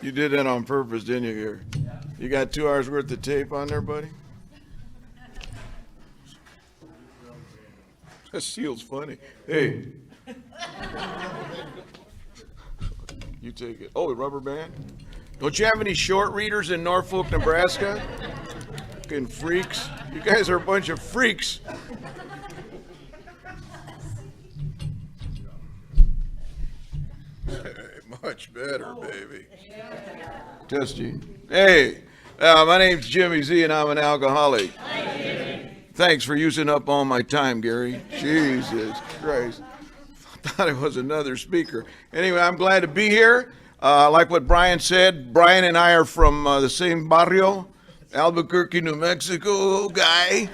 You did that on purpose, didn't you, Gary? You got 2 hours worth of tape on there, buddy? That seal's funny. Hey. You take it. Oh, a rubber band? Don't you have any short readers in Norfolk, Nebraska? Fucking freaks. You guys are a bunch of freaks. Much better, baby. Testing. Hey, my name's Jimmy Z, and I'm an alcoholic. Thanks for using up all my time, Gary. Jesus Christ. I thought it was another speaker. Anyway, I'm glad to be here. Like what Brian said, Brian and I are from the same barrio, Albuquerque, New Mexico, guy.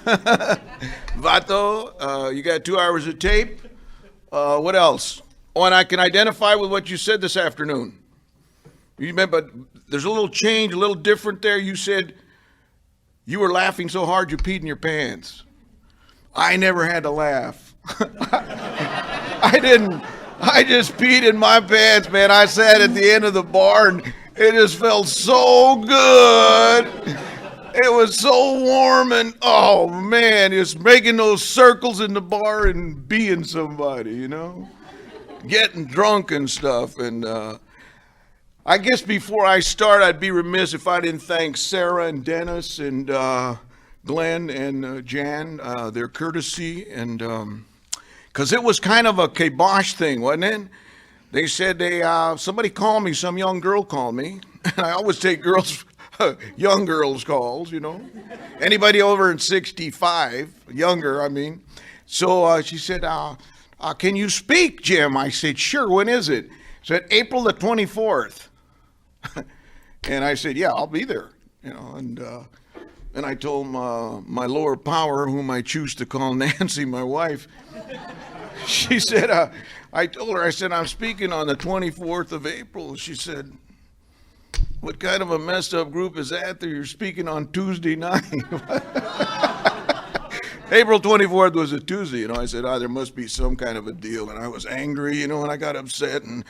Vato, you got 2 hours of tape. What else? Oh, and I can identify with what you said this afternoon. But there's a little change, a little different there. You said you were laughing so hard you peed in your pants. I never had to laugh. I didn't. I just peed in my pants, man. I sat at the end of the bar and it just felt so good. It was so warm and, oh man, just making those circles in the bar and being somebody, you know? Getting drunk and stuff. And I guess before I start, I'd be remiss if I didn't thank Sarah and Dennis and Glenn and Jan, their courtesy, and because it was kind of a kibosh thing, wasn't it? They said somebody called me, some young girl called me, and I always take young girls' calls, you know. Anybody over 65, younger, I mean. So she said, can you speak, Jim? I said, sure, when is it? She said, April the 24th. And I said, yeah, I'll be there, you know, and I told my lower power, whom I choose to call Nancy, my wife. She said, I told her, I said, I'm speaking on the 24th of April. She said, what kind of a messed up group is that you're speaking on Tuesday night? April 24th was a Tuesday, you know. I said, there must be some kind of a deal. And I was angry, you know, and I got upset. And,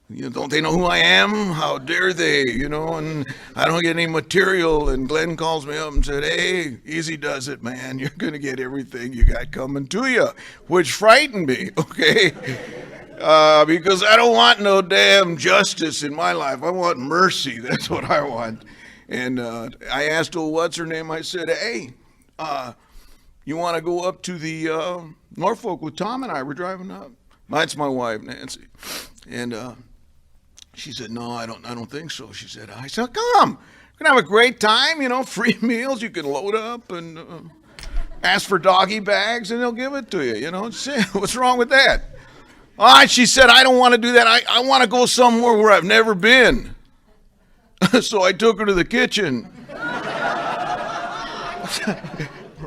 you know, don't they know who I am? How dare they, you know? And I don't get any material. And Glenn calls me up and said, hey, easy does it, man. You're going to get everything you got coming to you, which frightened me, okay? Because I don't want no damn justice in my life. I want mercy. That's what I want. And I asked her, what's her name? I said, hey, you want to go up to the Norfolk with Tom and I? We're driving up. That's my wife, Nancy. And she said, no, I don't think so. She said, I said, come. We're going to have a great time, you know, free meals. You can load up and ask for doggy bags and they'll give it to you, you know. What's wrong with that? She said, I don't want to do that. I want to go somewhere where I've never been. So I took her to the kitchen.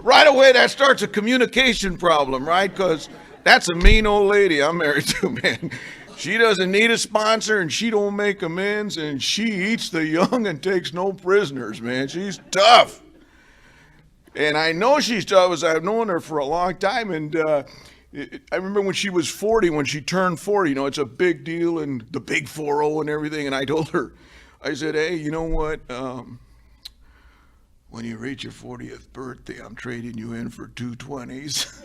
Right away, that starts a communication problem, right? Because that's a mean old lady I'm married to, man. She doesn't need a sponsor, and she don't make amends, and she eats the young and takes no prisoners, man. She's tough. And I know she's tough as I've known her for a long time, and I remember when she was 40, when she turned 40, you know, it's a big deal, and the big 4-0 and everything, and I told her, I said, hey, you know what? When you reach your 40th birthday, I'm trading you in for 220s.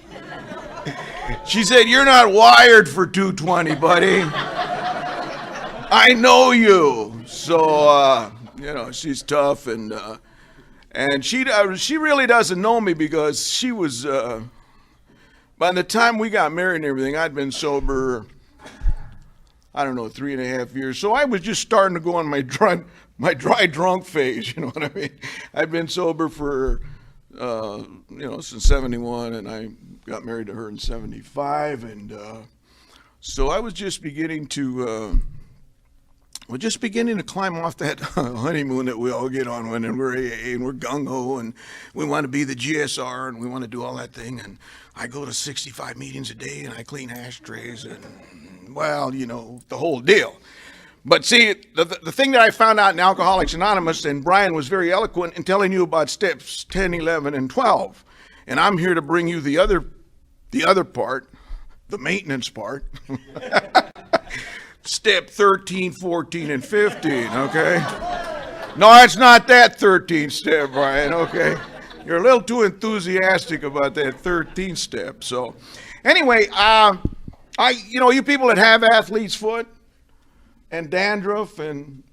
She said, you're not wired for 220, buddy. I know you. So, you know, she's tough, and she really doesn't know me because she was, by the time we got married and everything, I'd been sober, I don't know, 3.5 years. So I was just starting to go on my dry drunk phase, you know what I mean? I've been sober for, you know, since 71, and I got married to her in 75, and so I was just beginning to, climb off that honeymoon that we all get on when we're AA and we're gung-ho and we want to be the GSR and we want to do all that thing, and I go to 65 meetings a day and I clean ashtrays and, well, you know, the whole deal. But see, the thing that I found out in Alcoholics Anonymous, and Brian was very eloquent in telling you about steps 10, 11, and 12. And I'm here to bring you the other part, the maintenance part. step 13, 14, and 15, okay? No, it's not that 13th step, Brian, okay? You're a little too enthusiastic about that 13th step. So anyway, you people that have athlete's foot and dandruff and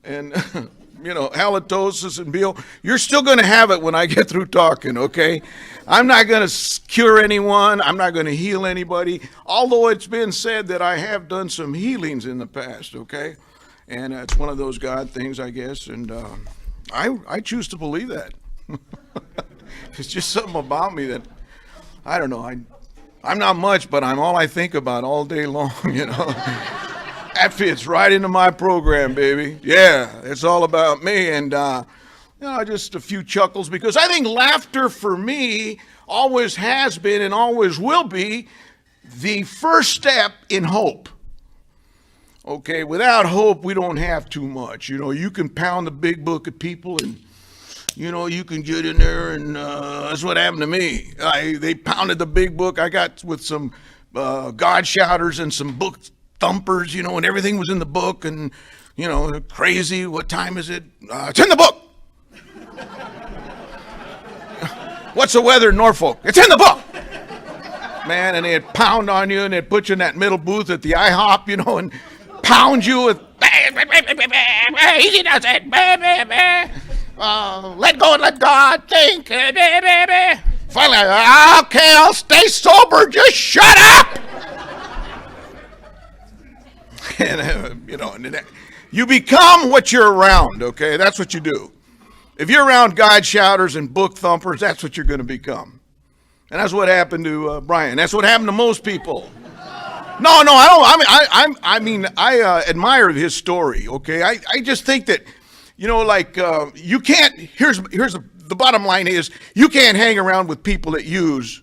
halitosis and BO, you're still going to have it when I get through talking, okay? I'm not going to cure anyone. I'm not going to heal anybody, although it's been said that I have done some healings in the past, okay? And it's one of those God things, I guess, and I choose to believe that. It's just something about me that, I don't know, I'm not much, but I'm all I think about all day long, That fits right into my program, baby. Yeah, it's all about me. And, just a few chuckles, because I think laughter for me always has been and always will be the first step in hope. Okay, without hope, we don't have too much. You can pound the big book at people and, you can get in there and that's what happened to me. They pounded the big book. I got with some God shouters and some book thumpers, and everything was in the book and, crazy. What time is it? It's in the book. What's the weather in Norfolk? It's in the book. Man, and they'd pound on you and they'd put you in that middle booth at the IHOP, and pound you with, easy does it, let go and let God think. Finally, okay, I'll stay sober, just shut up. And, you become what you're around, okay? That's what you do. If you're around God shouters and book thumpers, that's what you're going to become. And that's what happened to Brian. That's what happened to most people. No, I admire his story, okay? I just think that, you can't, here's the bottom line is, you can't hang around with people that use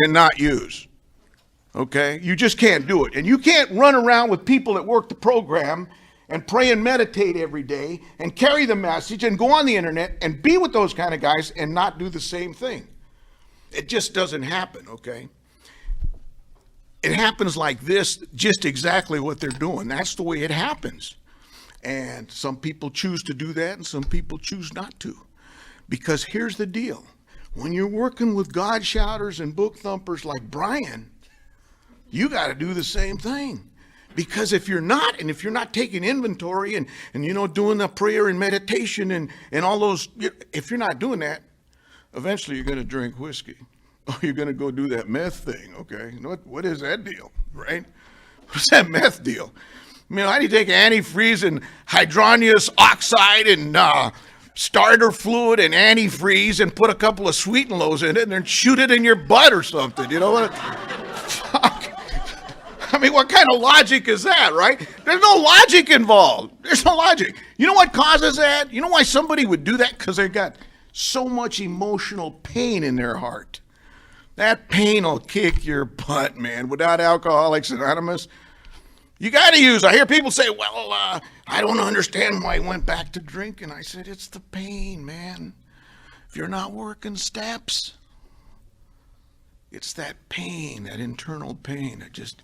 and not use. Okay? You just can't do it. And you can't run around with people that work the program and pray and meditate every day and carry the message and go on the internet and be with those kind of guys and not do the same thing. It just doesn't happen, okay? It happens like this, just exactly what they're doing. That's the way it happens. And some people choose to do that and some people choose not to. Because here's the deal. When you're working with God shouters and book thumpers like Brian, you got to do the same thing. Because if you're not, and if you're not taking inventory and doing the prayer and meditation and all those, if you're not doing that, eventually you're going to drink whiskey. Or you're going to go do that meth thing, okay? What is that deal, right? What's that meth deal? How do you take antifreeze and hydronious oxide and starter fluid and antifreeze and put a couple of sweet and lows in it and then shoot it in your butt or something? You know what? Fuck. What kind of logic is that, right? There's no logic involved. There's no logic. You know what causes that? You know why somebody would do that? Because they got so much emotional pain in their heart. That pain will kick your butt, man. Without Alcoholics Anonymous, you got to use. I hear people say, well, I don't understand why I went back to drinking. I said, it's the pain, man. If you're not working steps, it's that pain, that internal pain that just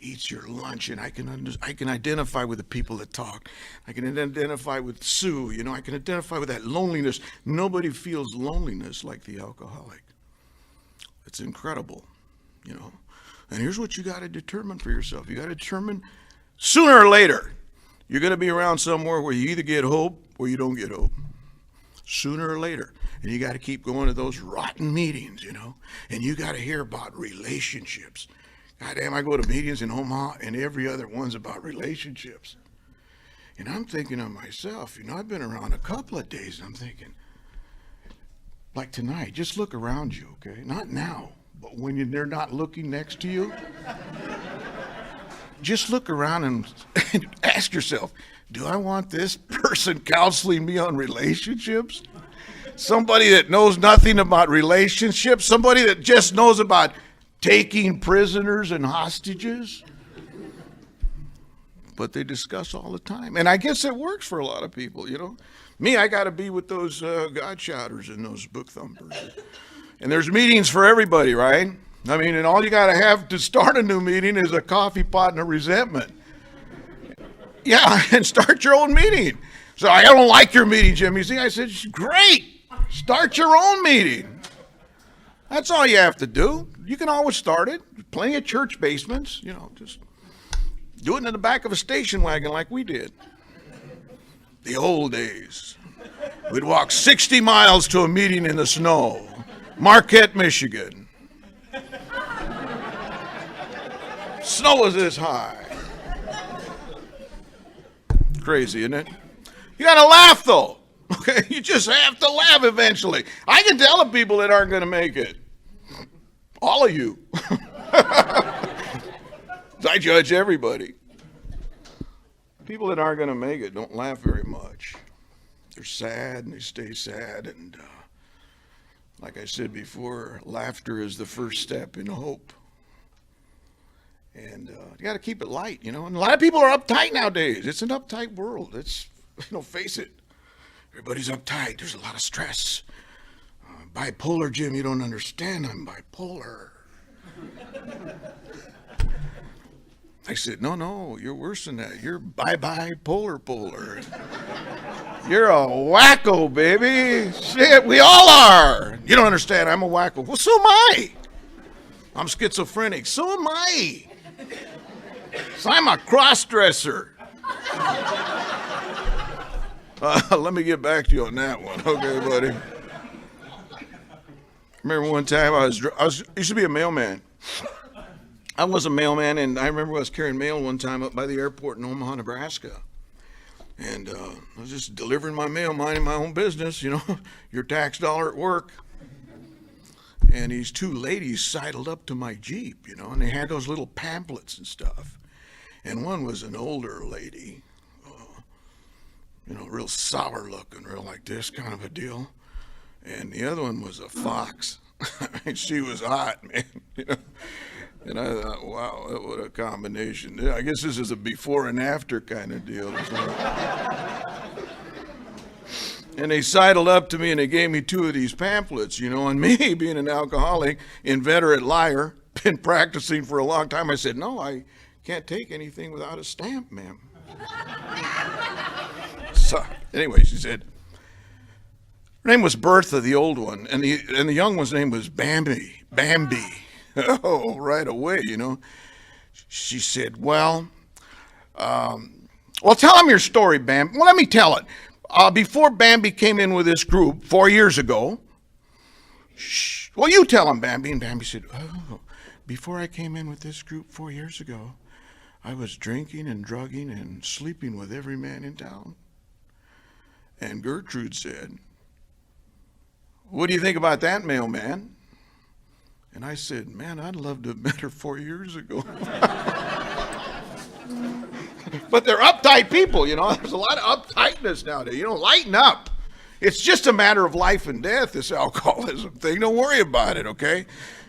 eats your lunch. And I can identify with the people that talk. I can identify with Sue. I can identify with that loneliness. Nobody feels loneliness like the alcoholic. It's incredible, And here's what you got to determine for yourself. You got to determine sooner or later, you're going to be around somewhere where you either get hope or you don't get hope. Sooner or later. And you got to keep going to those rotten meetings, And you got to hear about relationships. God damn, I go to meetings in Omaha and every other one's about relationships. And I'm thinking of myself, I've been around a couple of days and I'm thinking, like tonight, just look around you, okay? Not now, but when they're not looking next to you. Just look around and ask yourself, do I want this person counseling me on relationships? Somebody that knows nothing about relationships? Somebody that just knows about taking prisoners and hostages? But they discuss all the time. And I guess it works for a lot of people, Me, I got to be with those God shouters and those book thumpers. And there's meetings for everybody, right? And all you got to have to start a new meeting is a coffee pot and a resentment. Yeah, and start your own meeting. So I don't like your meeting, Jimmy. See, I said, great. Start your own meeting. That's all you have to do. You can always start it. Plenty of church basements, just do it in the back of a station wagon like we did. The old days. We'd walk 60 miles to a meeting in the snow. Marquette, Michigan. Snow was this high. Crazy, isn't it? You gotta laugh though. Okay, you just have to laugh eventually. I can tell the people that aren't gonna make it. All of you. I judge everybody. People that aren't gonna make it don't laugh very much. They're sad and they stay sad, and like I said before, laughter is the first step in hope. And you got to keep it light, And a lot of people are uptight nowadays. It's an uptight world. It's, face it. Everybody's uptight. There's a lot of stress. Bipolar, Jim, you don't understand. I'm bipolar. I said, no, you're worse than that. You're bipolar. You're a wacko, baby. Shit, we all are. You don't understand. I'm a wacko. Well, so am I. I'm schizophrenic. So am I. So I'm a cross-dresser. Let me get back to you on that one. Okay, buddy. Remember one time I used to be a mailman. I was a mailman, and I remember I was carrying mail one time up by the airport in Omaha, Nebraska. And I was just delivering my mail, minding my own business, your tax dollar at work. And these two ladies sidled up to my Jeep, and they had those little pamphlets and stuff. And one was an older lady, real sour looking, real like this kind of a deal. And the other one was a fox. She was hot, man. And I thought, wow, what a combination. I guess this is a before and after kind of deal. And they sidled up to me and they gave me two of these pamphlets, and me being an alcoholic, inveterate liar, been practicing for a long time. I said, no, I can't take anything without a stamp, ma'am. So anyway, she said, her name was Bertha, the old one, and the young one's name was Bambi. Oh, right away, She said, well, tell him your story, Bambi. Well, let me tell it. Before Bambi came in with this group 4 years ago, you tell him, Bambi. And Bambi said, before I came in with this group 4 years ago, I was drinking and drugging and sleeping with every man in town. And Gertrude said, what do you think about that, mailman? And I said, man, I'd love to have met her 4 years ago. But they're uptight people, There's a lot of uptightness nowadays. Lighten up. It's just a matter of life and death, this alcoholism thing. Don't worry about it, okay?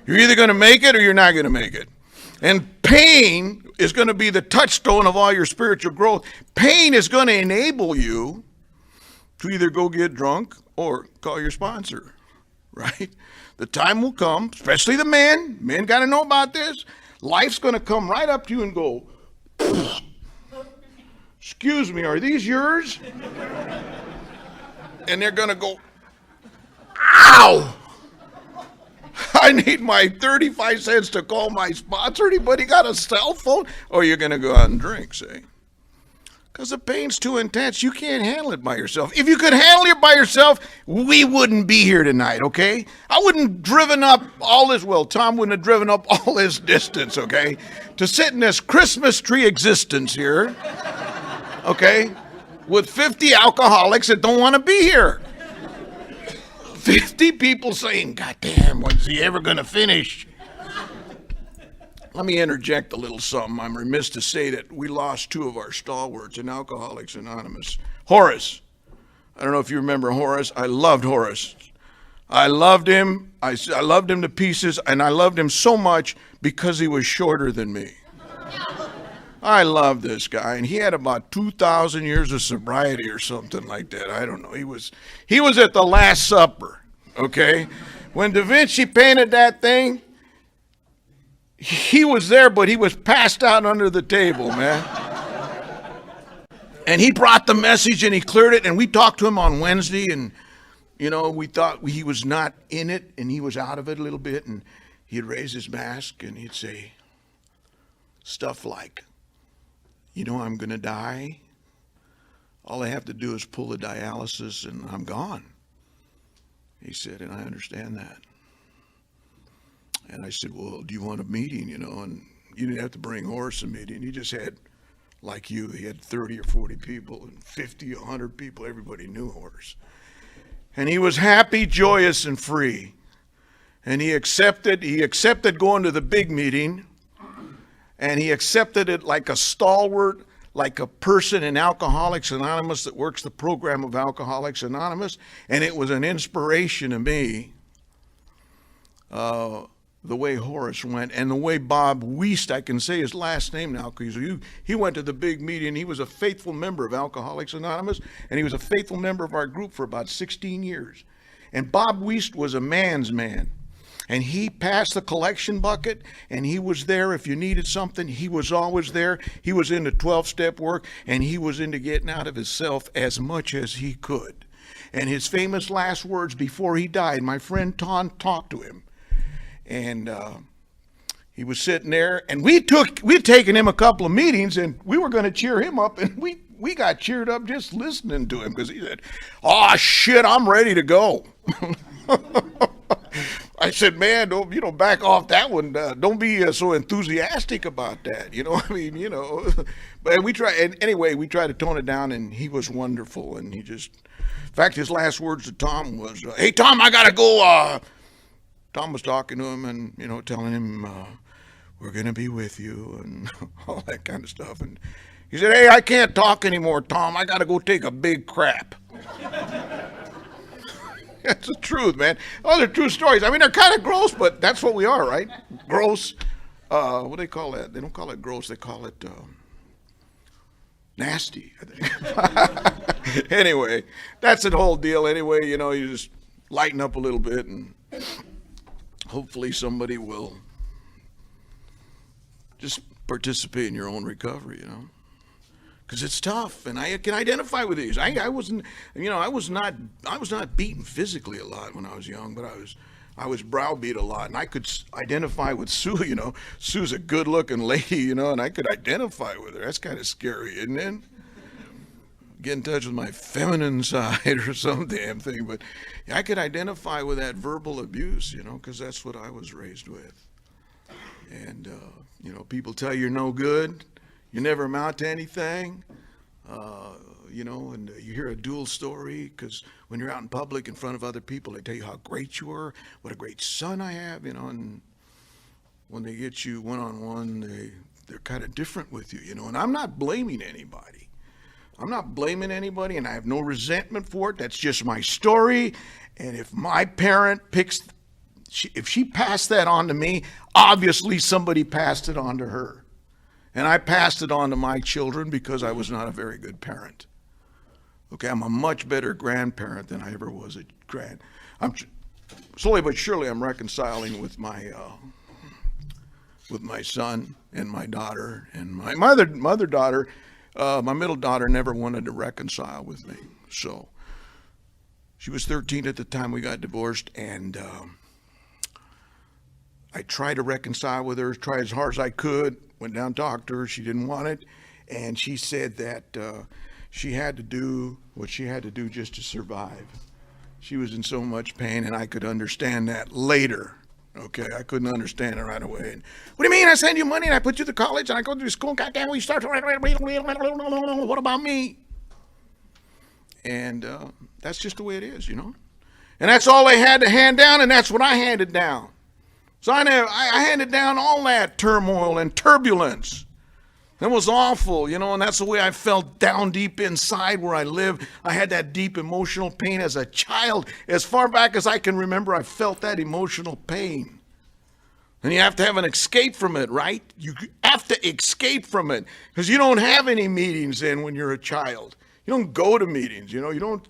You're either going to make it or you're not going to make it. And pain is going to be the touchstone of all your spiritual growth. Pain is going to enable you to either go get drunk or call your sponsor, right? The time will come, especially the men. Men got to know about this. Life's going to come right up to you and go, excuse me, are these yours? And they're going to go, ow! I need my 35 cents to call my sponsor. Anybody got a cell phone? Or you're going to go out and drink, see? Because the pain's too intense. You can't handle it by yourself. If you could handle it by yourself, we wouldn't be here tonight, okay? I wouldn't have driven up all this, Tom wouldn't have driven up all this distance, okay? To sit in this Christmas tree existence here, okay? With 50 alcoholics that don't want to be here. 50 people saying, God damn, when's he ever going to finish? Let me interject a little something. I'm remiss to say that we lost two of our stalwarts in Alcoholics Anonymous. Horace. I don't know if you remember Horace. I loved Horace. I loved him. I loved him to pieces, and I loved him so much because he was shorter than me. I loved this guy, and he had about 2,000 years of sobriety or something like that. I don't know. He was at the Last Supper, okay? When Da Vinci painted that thing, he was there, but he was passed out under the table, man. And he brought the message and he cleared it. And we talked to him on Wednesday, and we thought he was not in it and he was out of it a little bit. And he'd raise his mask and he'd say stuff like, I'm going to die. All I have to do is pull the dialysis and I'm gone. He said, and I understand that. And I said, well, do you want a meeting, And you didn't have to bring Horace a meeting. He just had, like you, he had 30 or 40 people and 50, 100 people. Everybody knew Horace. And he was happy, joyous, and free. And he accepted going to the big meeting. And he accepted it like a stalwart, like a person in Alcoholics Anonymous that works the program of Alcoholics Anonymous. And it was an inspiration to me, the way Horace went, and the way Bob Wiest, I can say his last name now, because he went to the big meeting. He was a faithful member of Alcoholics Anonymous, and he was a faithful member of our group for about 16 years. And Bob Wiest was a man's man. And he passed the collection bucket, and he was there if you needed something. He was always there. He was into 12-step work, and he was into getting out of himself as much as he could. And his famous last words before he died, my friend Ton talked to him. And he was sitting there, and we'd taken him a couple of meetings, and we were going to cheer him up, and we got cheered up just listening to him, because he said, "Oh, shit, I'm ready to go." I said, man, don't back off that one. Don't be so enthusiastic about that. But we try, and anyway, we tried to tone it down, and he was wonderful. And in fact, his last words to Tom was, "Hey, Tom, I got to go." Tom was talking to him and, telling him, we're going to be with you and all that kind of stuff. And he said, "Hey, I can't talk anymore, Tom. I got to go take a big crap." That's the truth, man. Oh, they're true stories. I mean, they're kind of gross, but that's what we are, right? Gross. What do they call that? They don't call it gross. They call it nasty, I think. Anyway, that's the whole deal. Anyway, you just lighten up a little bit, and hopefully somebody will just participate in your own recovery, because it's tough, and I can identify with these. I wasn't, I was not beaten physically a lot when I was young, but I was browbeat a lot, and I could identify with Sue. Sue's a good-looking lady, and I could identify with her. That's kind of scary, isn't it? Get in touch with my feminine side or some damn thing, but I could identify with that verbal abuse, because that's what I was raised with. And people tell you you're no good. You never amount to anything, and you hear a dual story, because when you're out in public in front of other people, they tell you how great you are, what a great son I have, and when they get you one-on-one, they're kind of different with you, and I'm not blaming anybody. And I have no resentment for it. That's just my story, and if my parent if she passed that on to me, obviously somebody passed it on to her. And I passed it on to my children because I was not a very good parent. Okay, I'm a much better grandparent than I ever was a slowly but surely I'm reconciling with my son and my daughter, and my mother daughter. My middle daughter never wanted to reconcile with me. So she was 13 at the time we got divorced, and I tried to reconcile with her, tried as hard as I could. Went down, talked to her. She didn't want it. And she said that she had to do what she had to do just to survive. She was in so much pain, and I could understand that later. Okay, I couldn't understand it right away. And, what do you mean? I send you money, and I put you to college, and I go through school. Goddamn, we start. What about me? And that's just the way it is, And that's all they had to hand down, and that's what I handed down. So I handed down all that turmoil and turbulence. It was awful, and that's the way I felt down deep inside where I lived. I had that deep emotional pain as a child. As far back as I can remember, I felt that emotional pain. And you have to have an escape from it, right? You have to escape from it, because you don't have any meetings then when you're a child. You don't go to meetings, you don't,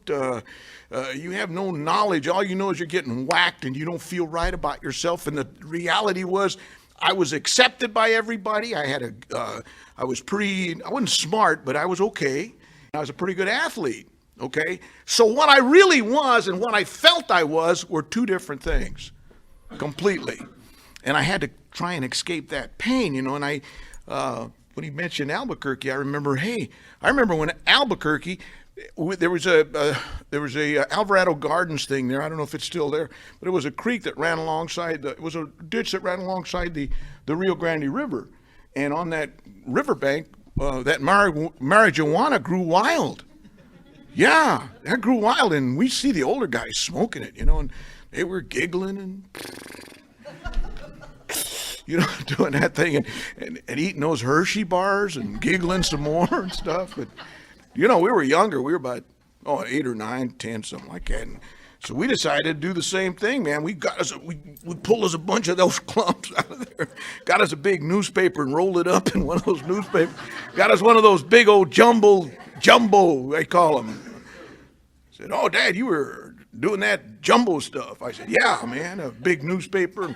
you have no knowledge. All you know is you're getting whacked and you don't feel right about yourself. And the reality was I was accepted by everybody. I wasn't smart, but I was okay. I was a pretty good athlete, okay? So what I really was and what I felt I was were two different things, completely. And I had to try and escape that pain, and when he mentioned Albuquerque, I remember when Albuquerque, there was a Alvarado Gardens thing there. I don't know if it's still there, but it was a creek that ran alongside it was a ditch that ran alongside the Rio Grande River, and on that riverbank, that marijuana grew wild. Yeah, that grew wild, and we see the older guys smoking it, and they were giggling and doing that thing and eating those Hershey bars and giggling some more and stuff. But we were younger. We were about 8 or 9, 10, something like that. And so we decided to do the same thing, man. We pulled us a bunch of those clumps out of there, got us a big newspaper and rolled it up in one of those newspapers, got us one of those big old jumbo, they call them. Said, "Oh, Dad, you were doing that jumbo stuff." I said, "Yeah, man, a big newspaper."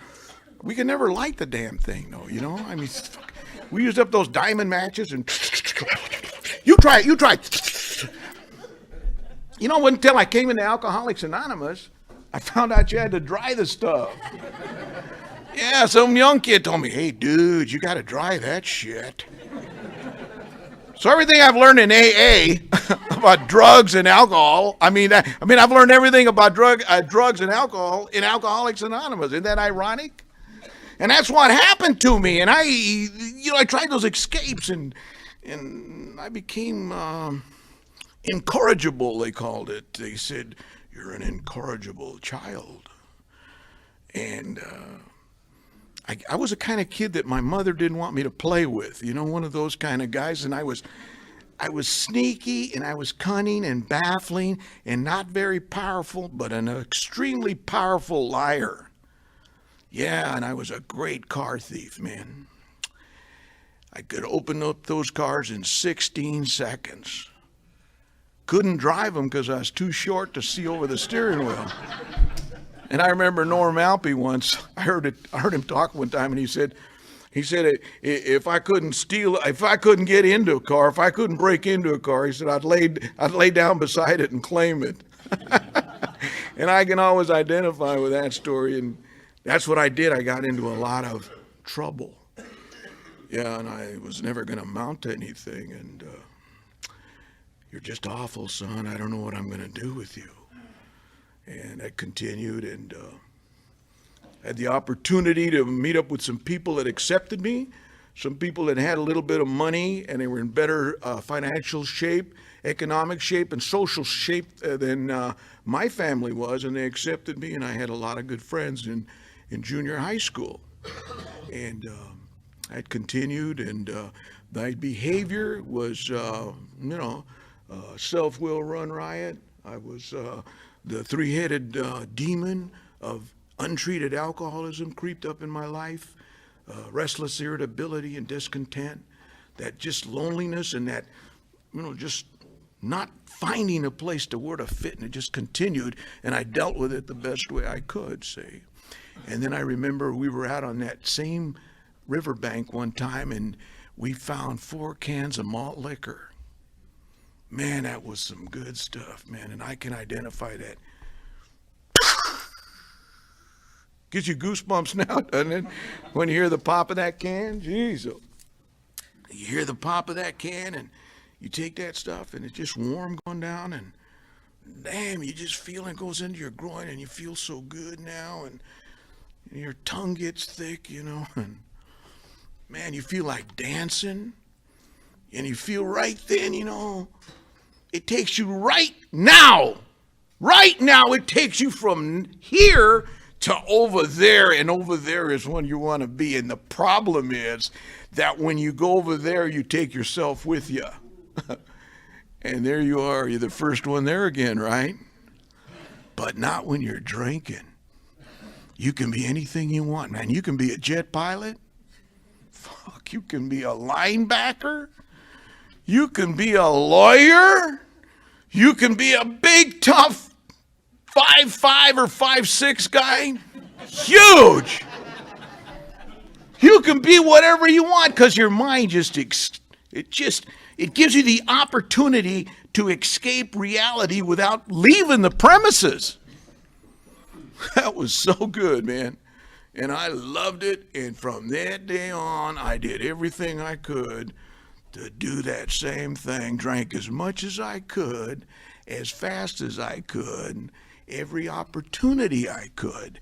We could never light the damn thing, though, I mean, we used up those diamond matches and you try it. Until I came into Alcoholics Anonymous, I found out you had to dry the stuff. Yeah, some young kid told me, "Hey, dude, you got to dry that shit." So everything I've learned in AA about drugs and alcohol, I've learned everything about drugs and alcohol in Alcoholics Anonymous. Isn't that ironic? And that's what happened to me. And I tried those escapes, and I became incorrigible, they called it. They said, "You're an incorrigible child." And I was a kind of kid that my mother didn't want me to play with, one of those kind of guys. And I was sneaky, and I was cunning and baffling and not very powerful, but an extremely powerful liar. Yeah, and I was a great car thief, man. I could open up those cars in 16 seconds. Couldn't drive them because I was too short to see over the steering wheel. And I remember Norm Alpe once. I heard him talk one time, and he said, if I couldn't get into a car, if I couldn't break into a car, he said, I'd lay down beside it and claim it. And I can always identify with that story, and that's what I did. I got into a lot of trouble. Yeah, and I was never going to amount to anything. And "You're just awful, son. I don't know what I'm going to do with you." And I continued, and had the opportunity to meet up with some people that accepted me, some people that had a little bit of money, and they were in better financial shape, economic shape, and social shape than my family was, and they accepted me. And I had a lot of good friends in junior high school. And I'd continued, and my behavior was, self-will run riot. I was the three-headed demon of untreated alcoholism creeped up in my life, restless irritability and discontent, that just loneliness and that, just not finding a place to where to fit, and it just continued, and I dealt with it the best way I could, see. And then I remember we were out on that same riverbank one time, and we found 4 cans of malt liquor. Man, that was some good stuff, man, and I can identify that. Gives you goosebumps now, doesn't it? When you hear the pop of that can, jeez. You hear the pop of that can, and you take that stuff, and it's just warm going down, and damn, you just feel it goes into your groin, and you feel so good now, and your tongue gets thick, and man, you feel like dancing, and you feel right then, it takes you right now, it takes you from here to over there, and over there is when you want to be. And the problem is that when you go over there, you take yourself with you. And there you are, you're the first one there again, right? But not when you're drinking. You can be anything you want, man. You can be a jet pilot. Fuck, you can be a linebacker. You can be a lawyer. You can be a big, tough 5'5" or 5'6" guy. Huge. You can be whatever you want because your mind just It gives you the opportunity to escape reality without leaving the premises. That was so good, man. And I loved it. And from that day on, I did everything I could to do that same thing. Drank as much as I could, as fast as I could, every opportunity I could.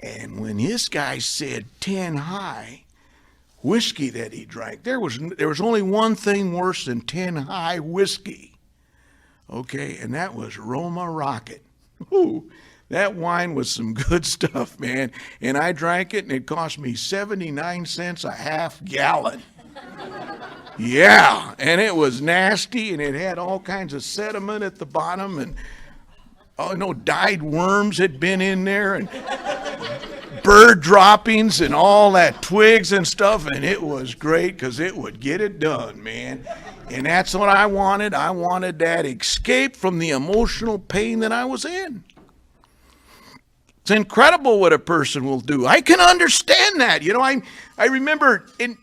And when this guy said 10 high whiskey that he drank, there was only one thing worse than 10 high whiskey. Okay, and that was Roma Rocket. Ooh, that wine was some good stuff, man. And I drank it, and it cost me 79 cents a half gallon. Yeah, and it was nasty, and it had all kinds of sediment at the bottom, and dyed worms had been in there, and bird droppings and all that, twigs and stuff, and it was great because it would get it done, man. And that's what I wanted. I wanted that escape from the emotional pain that I was in. It's incredible what a person will do. I can understand that. I remember, and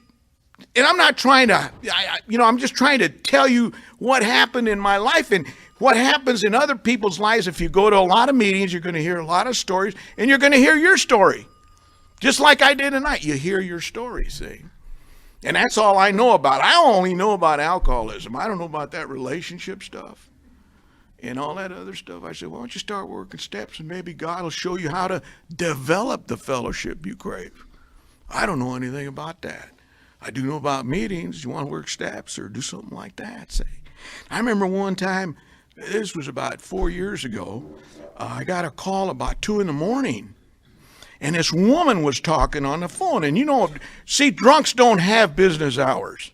I'm not trying to, I'm just trying to tell you what happened in my life and what happens in other people's lives. If you go to a lot of meetings, you're going to hear a lot of stories, and you're going to hear your story. Just like I did tonight. You hear your story, see? And that's all I know about. I only know about alcoholism. I don't know about that relationship stuff and all that other stuff. I said, why don't you start working steps, and maybe God will show you how to develop the fellowship you crave. I don't know anything about that. I do know about meetings. You want to work steps or do something like that, say. I remember one time, this was about 4 years ago, I got a call about 2 a.m. And this woman was talking on the phone. And drunks don't have business hours.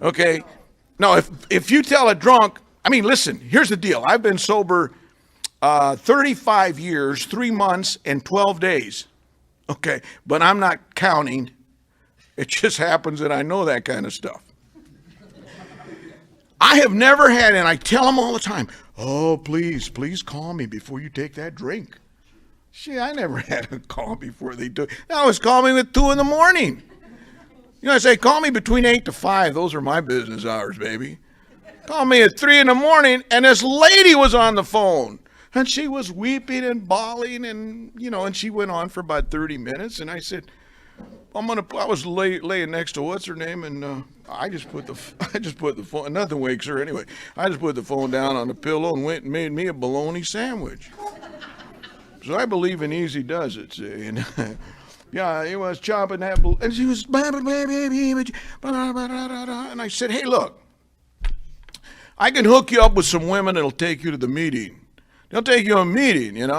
Okay? Now, if you tell a drunk, listen, here's the deal. I've been sober 35 years, 3 months, and 12 days. Okay? But I'm not counting. It just happens that I know that kind of stuff. I have never had, and I tell them all the time, oh, please call me before you take that drink. Shit, I never had a call before they do. They always call me at 2 a.m. I say, call me between 8 to 5. Those are my business hours, baby. Call me at 3 a.m, and this lady was on the phone. And she was weeping and bawling, and, and she went on for about 30 minutes. And I said, I was laying next to what's her name, and I just put the phone. Nothing wakes her anyway. I just put the phone down on the pillow and went and made me a bologna sandwich. So I believe in easy does it, see. And yeah, he was chopping that, and she was and I said, hey, look, I can hook you up with some women that'll take you to the meeting. They'll take you to a meeting,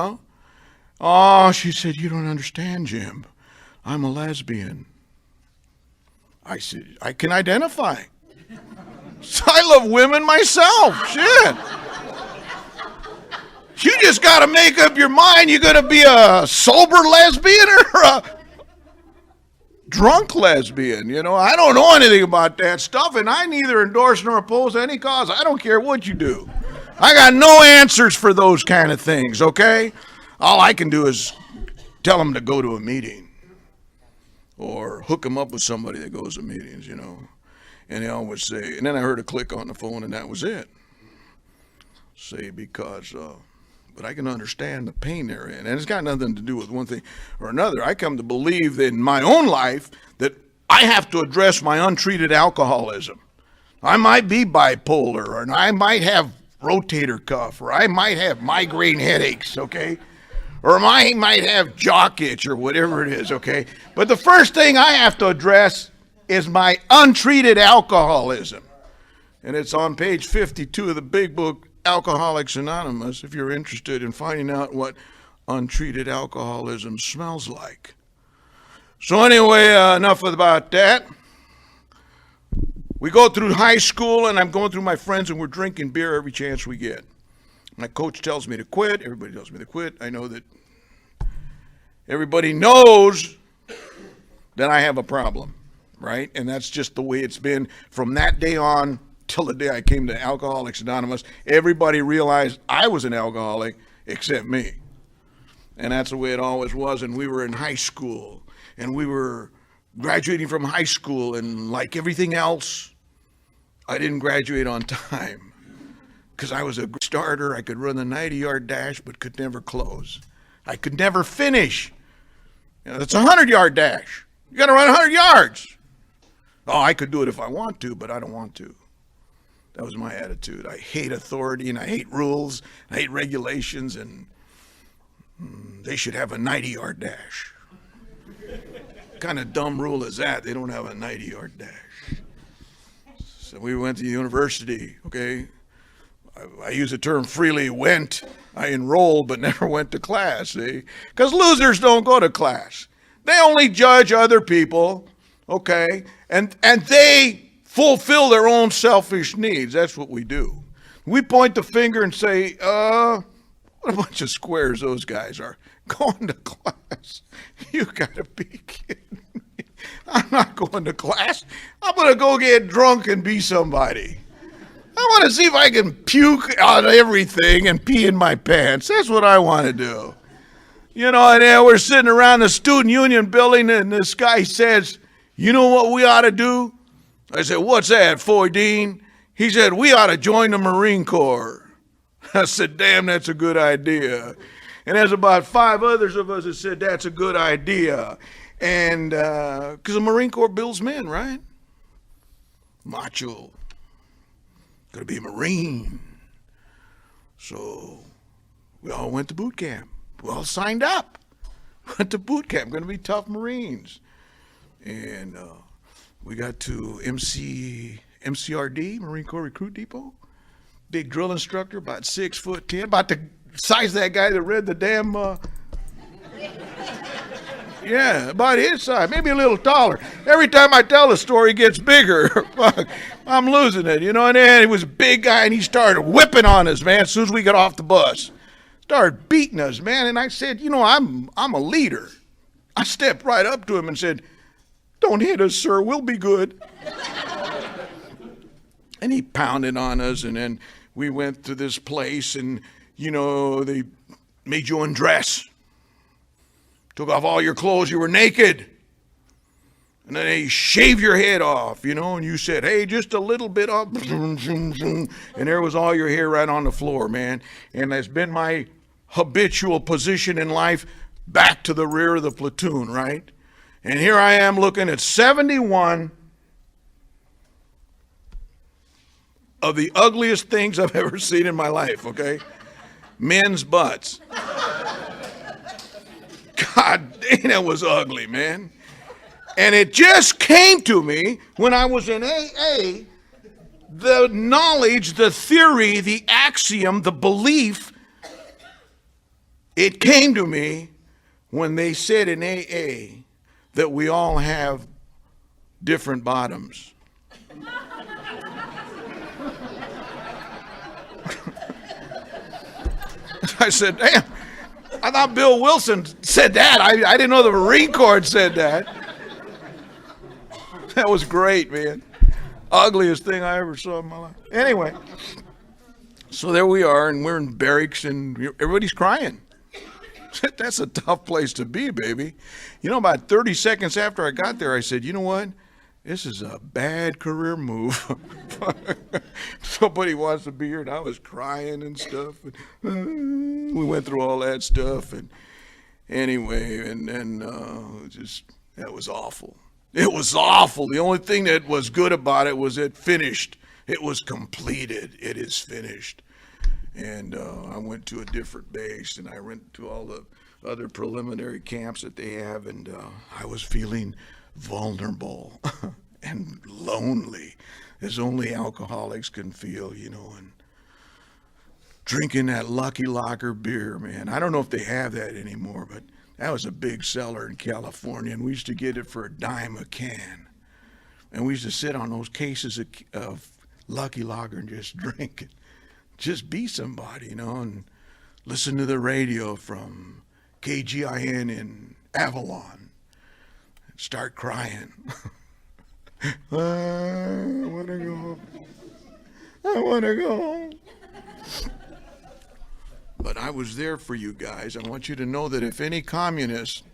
Oh, she said, you don't understand, Jim. I'm a lesbian. I said, I can identify. So I love women myself. Shit. You just got to make up your mind. You're going to be a sober lesbian or a drunk lesbian. I don't know anything about that stuff, and I neither endorse nor oppose any cause. I don't care what you do. I got no answers for those kind of things, okay? All I can do is tell them to go to a meeting. Or hook them up with somebody that goes to meetings, And they always say, and then I heard a click on the phone, and that was it. Say, because, but I can understand the pain they're in. And it's got nothing to do with one thing or another. I come to believe that in my own life that I have to address my untreated alcoholism. I might be bipolar, or I might have rotator cuff, or I might have migraine headaches, okay? Or I might have jock itch or whatever it is, okay? But the first thing I have to address is my untreated alcoholism. And it's on page 52 of the big book, Alcoholics Anonymous, if you're interested in finding out what untreated alcoholism smells like. So anyway, enough about that. We go through high school, and I'm going through my friends, and we're drinking beer every chance we get. My coach tells me to quit. Everybody tells me to quit. I know that everybody knows that I have a problem, right? And that's just the way it's been from that day on till the day I came to Alcoholics Anonymous. Everybody realized I was an alcoholic except me. And that's the way it always was. And we were in high school, and we were graduating from high school, and like everything else, I didn't graduate on time because I was a starter. I could run the 90-yard dash, but could never close. I could never finish. It's a 100-yard dash. You got to run 100 yards. Oh, I could do it if I want to, but I don't want to. That was my attitude. I hate authority, and I hate rules. I hate regulations, and they should have a 90-yard dash. What kind of dumb rule is that? They don't have a 90-yard dash. So we went to university, okay? I use the term freely went. I enrolled but never went to class, see? Because losers don't go to class. They only judge other people, okay? And they fulfill their own selfish needs. That's what we do. We point the finger and say, what a bunch of squares those guys are. Going to class. You gotta be kidding me. I'm not going to class. I'm going to go get drunk and be somebody. I want to see if I can puke on everything and pee in my pants. That's what I want to do. You know, and then we're sitting around the student union building, and this guy says, you know what we ought to do? I said, what's that, Foy Dean? He said, we ought to join the Marine Corps. I said, damn, that's a good idea. And there's about 5 others of us that said, that's a good idea. And because the Marine Corps builds men, right? Macho. Gonna be a Marine. So we all went to boot camp. We all signed up. Went to boot camp. Gonna be tough Marines. And we got to MCRD, Marine Corps Recruit Depot. Big drill instructor, about 6'10", about the size of that guy that read the damn. Yeah, about his size, maybe a little taller. Every time I tell the story, it gets bigger. I'm losing it, you know. And then he was a big guy, and he started whipping on us, man. As soon as we got off the bus, started beating us, man. And I said, you know, I'm a leader. I stepped right up to him and said, "Don't hit us, sir. We'll be good." And he pounded on us, and then we went to this place, and you know, they made you undress. Took off all your clothes, you were naked. And then they shaved your head off, you know, and you said, hey, just a little bit off. And there was all your hair right on the floor, man. And that's been my habitual position in life, back to the rear of the platoon, right? And here I am looking at 71 of the ugliest things I've ever seen in my life, okay? Men's butts. God dang, that was ugly, man. And it just came to me when I was in AA, the knowledge, the theory, the axiom, the belief, it came to me when they said in AA that we all have different bottoms. I said, damn. I thought Bill Wilson said that. I didn't know the Marine Corps said that. That was great, man. Ugliest thing I ever saw in my life. Anyway, so there we are, and we're in barracks, and everybody's crying. That's a tough place to be, baby. You know, about 30 seconds after I got there, I said, you know what? This is a bad career move. Nobody wants to be here, and I was crying and stuff. And, we went through all that stuff, and anyway, and then just that was awful. It was awful. The only thing that was good about it was it finished. It was completed. It is finished. And I went to a different base, and I went to all the other preliminary camps that they have, and I was feeling vulnerable and lonely, as only alcoholics can feel, you know, and drinking that Lucky Locker beer, man. I don't know if they have that anymore, but that was a big seller in California, and we used to get it for $0.10 a can. And we used to sit on those cases of Lucky Lager and just drink it. Just be somebody, you know, and listen to the radio from KGIN in Avalon. Start crying. I want to go home. I want to go home. But I was there for you guys. I want you to know that if any communist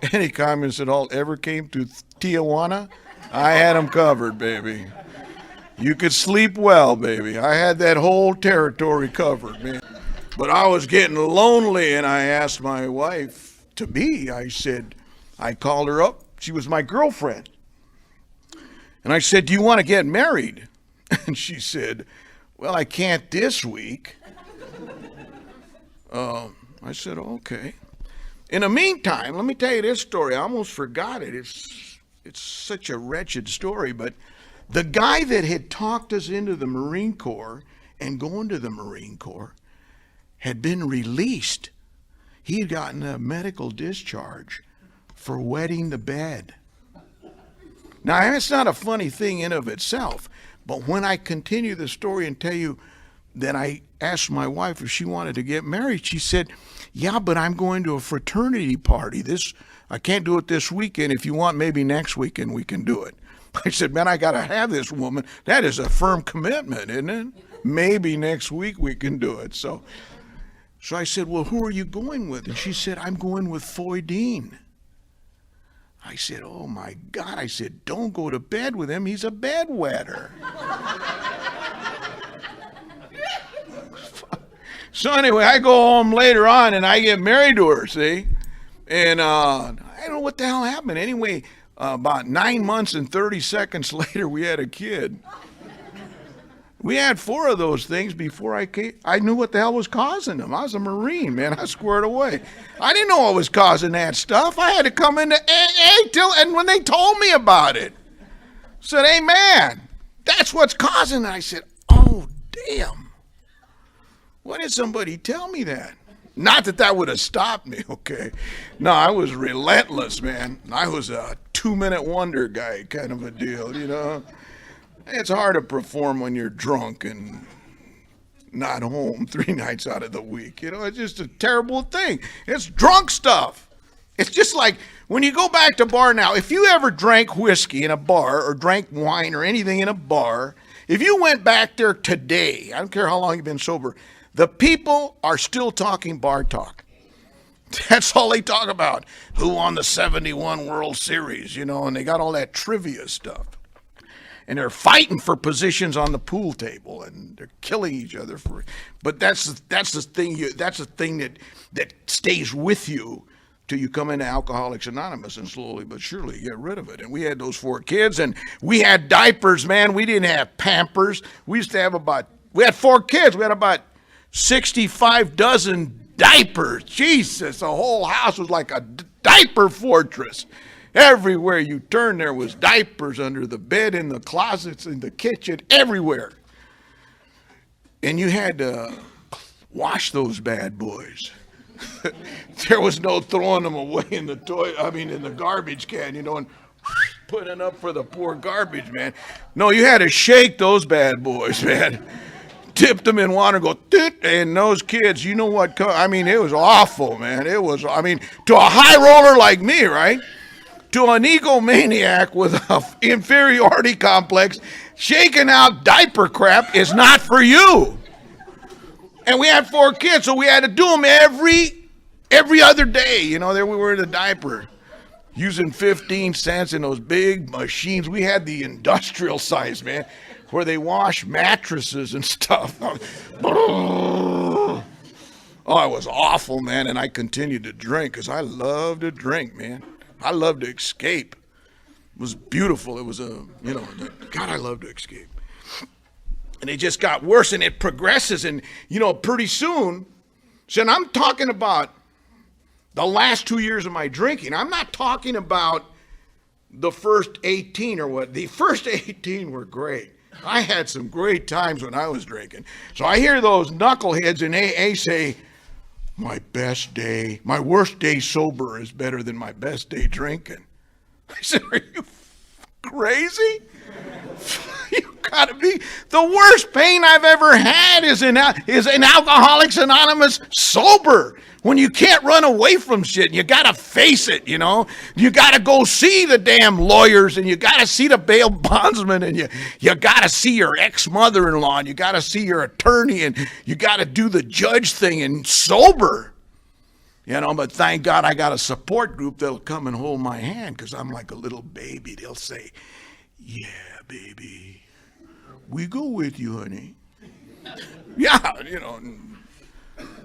at all ever came to Tijuana, I had them covered, baby. You could sleep well, baby. I had that whole territory covered, man. But I was getting lonely, and I asked my wife to be. I called her up. She was my girlfriend. And I said, do you want to get married? And she said, well, I can't this week. I said, okay. In the meantime, let me tell you this story. I almost forgot it. It's such a wretched story, but the guy that had talked us into the Marine Corps and going to the Marine Corps had been released. He had gotten a medical discharge for wetting the bed. Now, it's not a funny thing in of itself, but when I continue the story and tell you that I asked my wife if she wanted to get married, she said, yeah, but I'm going to a fraternity party. I can't do it this weekend. If you want, maybe next weekend we can do it. I said, man, I got to have this woman. That is a firm commitment, isn't it? Maybe next week we can do it. So I said, well, who are you going with? And she said, I'm going with Foy Dean. I said, oh my God. I said, don't go to bed with him. He's a bedwetter. So anyway, I go home later on and I get married to her, see? And I don't know what the hell happened. Anyway, about 9 months and 30 seconds later, we had a kid. We had 4 of those things before I came. I knew what the hell was causing them. I was a Marine, man. I squared away. I didn't know what was causing that stuff. I had to come into AA and when they told me about it, said, hey, man, that's what's causing it. I said, oh, damn. Why did somebody tell me that? Not that that would have stopped me, okay? No, I was relentless, man. I was a 2-minute wonder guy kind of a deal, you know? It's hard to perform when you're drunk and not home 3 nights out of the week. You know, it's just a terrible thing. It's drunk stuff. It's just like when you go back to bar now, if you ever drank whiskey in a bar or drank wine or anything in a bar, if you went back there today, I don't care how long you've been sober, the people are still talking bar talk. That's all they talk about. Who won the 71 World Series, you know, and they got all that trivia stuff. And they're fighting for positions on the pool table, and they're killing each other for it. But that's the thing that stays with you till you come into Alcoholics Anonymous, and slowly but surely you get rid of it. And we had those 4 kids, and we had diapers, man. We didn't have Pampers. We had 4 kids. We had about 65 dozen diapers. Jesus, the whole house was like a diaper fortress. Everywhere you turn, there was diapers under the bed, in the closets, in the kitchen, everywhere. And you had to wash those bad boys. There was no throwing them away in the in the garbage can, you know, and putting up for the poor garbage, man. No, you had to shake those bad boys, man. Tipped them in water, go, and those kids, you know what? It was awful, man. It was, to a high roller like me, right? To an egomaniac with an inferiority complex, shaking out diaper crap is not for you. And we had 4 kids, so we had to do them every other day. You know, there we were in the diaper, using 15 cents in those big machines. We had the industrial size, man, where they wash mattresses and stuff. Oh, it was awful, man. And I continued to drink because I love to drink, man. I love to escape. It was beautiful. It was God, I love to escape. And it just got worse, and it progresses. And, pretty soon, and I'm talking about the last 2 years of my drinking. I'm not talking about the first 18 or what. The first 18 were great. I had some great times when I was drinking. So I hear those knuckleheads in AA say, my worst day sober is better than my best day drinking. I said, are you crazy? You gotta be. The worst pain I've ever had is in Alcoholics Anonymous sober. When you can't run away from shit, you gotta face it, you know. You gotta go see the damn lawyers, and you gotta see the bail bondsman, and you gotta see your ex-mother-in-law, and you gotta see your attorney, and you gotta do the judge thing and sober. But thank God I got a support group that'll come and hold my hand, because I'm like a little baby. They'll say, yeah, baby, We go with you, honey. Yeah,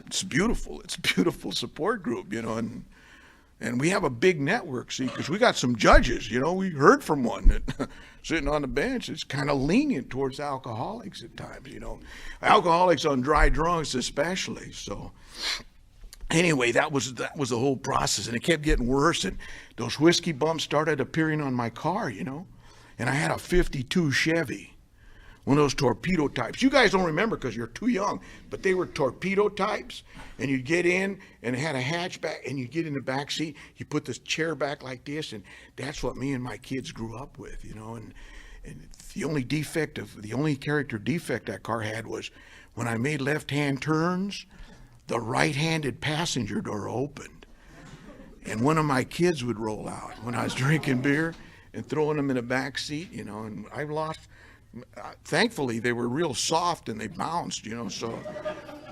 it's beautiful. It's a beautiful support group, and we have a big network, see, because we got some judges, we heard from one that sitting on the bench is kind of lenient towards alcoholics at times, alcoholics on dry drunks especially. So anyway, that was the whole process, and it kept getting worse, and those whiskey bumps started appearing on my car, and I had a 52 Chevy. One of those torpedo types. You guys don't remember because you're too young, but they were torpedo types, and you'd get in, and it had a hatchback, and you'd get in the back seat, you put this chair back like this, and that's what me and my kids grew up with, and the only character defect that car had was when I made left-hand turns, the right-handed passenger door opened, and one of my kids would roll out when I was drinking beer and throwing them in the back seat, and I lost. Thankfully, they were real soft and they bounced, so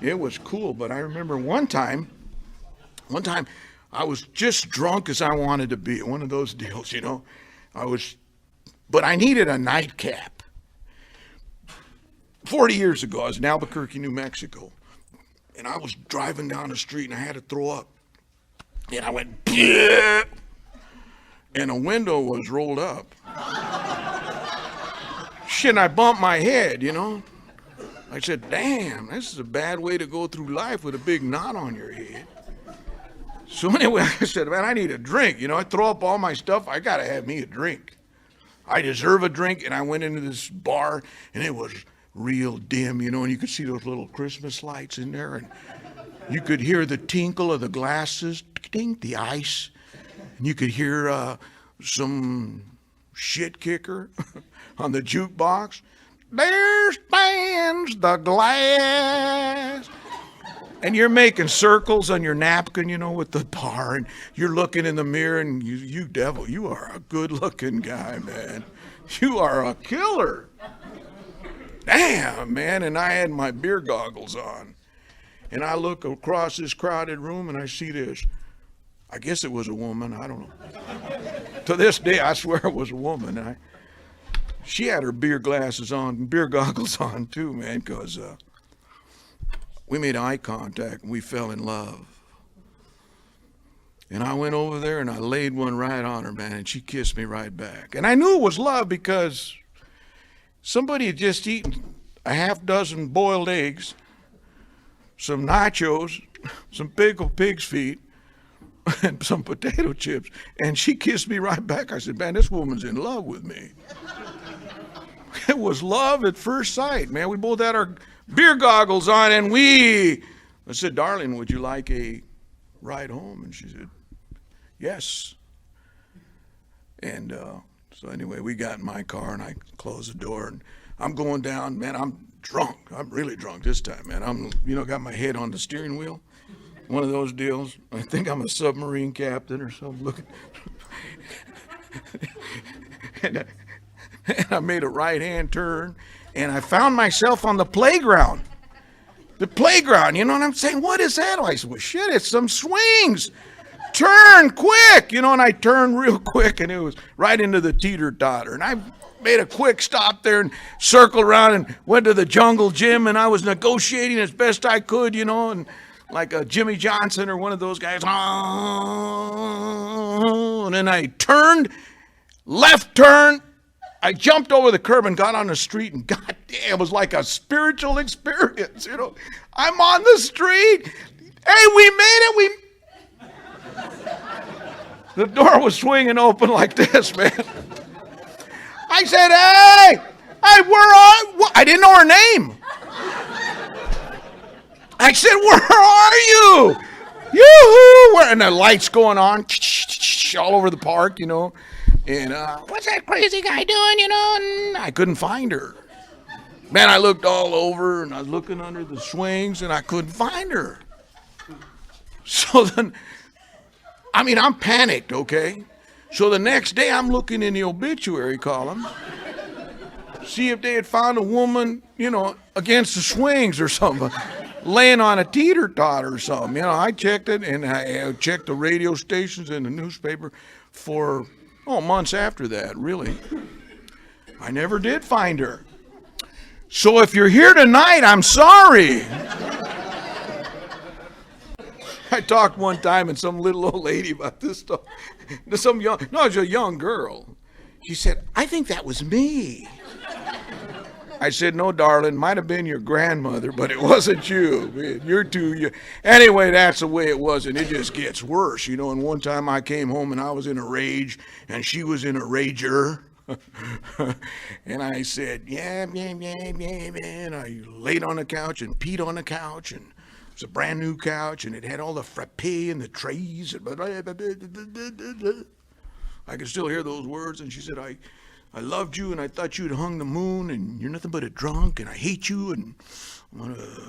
it was cool. But I remember one time I was just drunk as I wanted to be. One of those deals, but I needed a nightcap. 40 years ago, I was in Albuquerque, New Mexico, and I was driving down the street and I had to throw up. And I went, bleh, and a window was rolled up. Shit, and I bumped my head, I said, damn, this is a bad way to go through life with a big knot on your head. So anyway, I said, man, I need a drink. I throw up all my stuff. I got to have me a drink. I deserve a drink. And I went into this bar, and it was real dim, and you could see those little Christmas lights in there. And you could hear the tinkle of the glasses, ding, the ice. And you could hear some shit kicker on the jukebox. There stands the glass. And you're making circles on your napkin, with the bar, and you're looking in the mirror, and you devil, you are a good-looking guy, man. You are a killer. Damn, man, and I had my beer goggles on. And I look across this crowded room, and I see this. I guess it was a woman, I don't know. To this day, I swear it was a woman. She had her beer goggles on too, man, because we made eye contact and we fell in love. And I went over there and I laid one right on her, man, and she kissed me right back. And I knew it was love because somebody had just eaten a half dozen boiled eggs, some nachos, some pickled pig's feet, and some potato chips. And she kissed me right back. I said, man, this woman's in love with me. It was love at first sight, man. We both had our beer goggles on, and I said, darling, would you like a ride home? And she said, yes. And so anyway, we got in my car, and I closed the door, and I'm going down. Man, I'm drunk. I'm really drunk this time, man. I'm, got my head on the steering wheel. One of those deals. I think I'm a submarine captain or something. Looking. And I made a right-hand turn, and I found myself on the playground. The playground, you know what I'm saying? What is that? I said, well, shit, it's some swings. Turn quick, and I turned real quick, and it was right into the teeter-totter. And I made a quick stop there and circled around and went to the jungle gym, and I was negotiating as best I could, and like a Jimmy Johnson or one of those guys. And then I turned, left turn. I jumped over the curb and got on the street, and goddamn, it was like a spiritual experience, I'm on the street. Hey, we made it. The door was swinging open like this, man. I said, hey, I didn't know her name. I said, where are you? Yoo-hoo! And the lights going on all over the park, And what's that crazy guy doing, And I couldn't find her. Man, I looked all over, and I was looking under the swings, and I couldn't find her. So then, I'm panicked, okay? So the next day, I'm looking in the obituary column, see if they had found a woman, against the swings or something, laying on a teeter-totter or something. I checked it, and I checked the radio stations and the newspaper for months after that, really. I never did find her. So if you're here tonight, I'm sorry. I talked one time and some little old lady about this stuff. It was a young girl. She said, I think that was me. I said, no, darling, might have been your grandmother, but it wasn't you. Man, you're too young. Anyway, that's the way it was, and it just gets worse. You know, and one time I came home and I was in a rage, and she was in a rager. And I said, yeah. And I laid on the couch and peed on the couch, and it was a brand new couch, and it had all the frappe and the trays. I could still hear those words, and she said, I loved you, and I thought you'd hung the moon, and you're nothing but a drunk, and I hate you, and I'm going to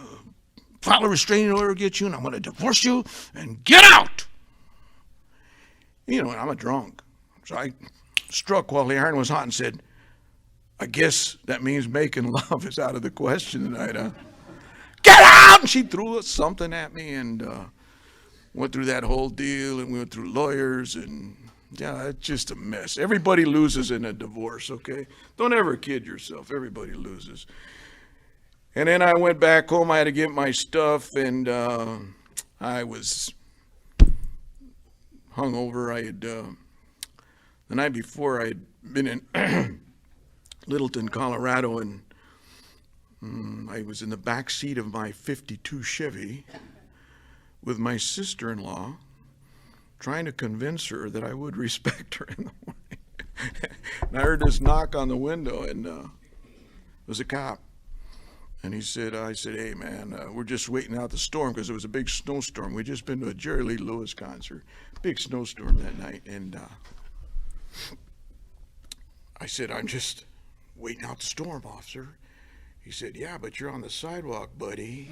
file a restraining order against you, and I'm going to divorce you, and get out! You know, I'm a drunk. So I struck while the iron was hot and said, I guess that means making love is out of the question tonight, huh? Get out! And she threw something at me, and went through that whole deal, and we went through lawyers, and yeah, it's just a mess. Everybody loses in a divorce, okay? Don't ever kid yourself. Everybody loses. And then I went back home. I had to get my stuff, and I was hungover. The night before, I had been in Littleton, Colorado, and I was in the back seat of my '52 Chevy with my sister-in-law, trying to convince her that I would respect her in the morning. And I heard this knock on the window, and it was a cop. And I said, hey, man, we're just waiting out the storm, because it was a big snowstorm. We'd just been to a Jerry Lee Lewis concert, big snowstorm that night. And I said, I'm just waiting out the storm, officer. He said, yeah, but you're on the sidewalk, buddy.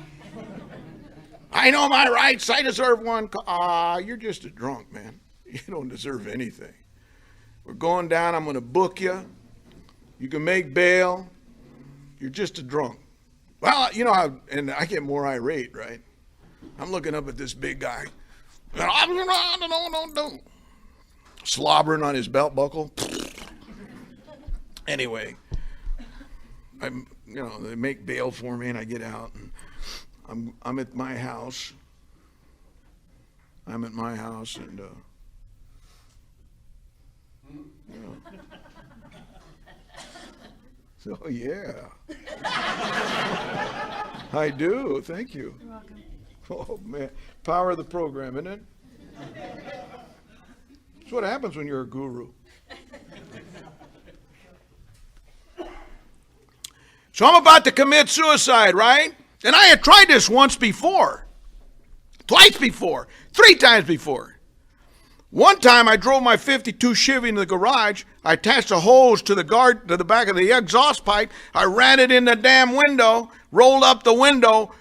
I know my rights. I deserve one. You're just a drunk, man. You don't deserve anything. We're going down. I'm going to book you. You can make bail. You're just a drunk. Well, you know how, and I get more irate, right? I'm looking up at this big guy. Slobbering on his belt buckle. Anyway, they make bail for me, and I get out, and I'm at my house. And so yeah. I do. Thank you. You're welcome. Oh man, power of the program, isn't it? That's what happens when you're a guru. So I'm about to commit suicide, right? And I had tried this once before, twice before, 3 times before. One time I drove my '52 Chevy into the garage. I attached a hose to the back of the exhaust pipe. I ran it in the damn window, rolled up the window,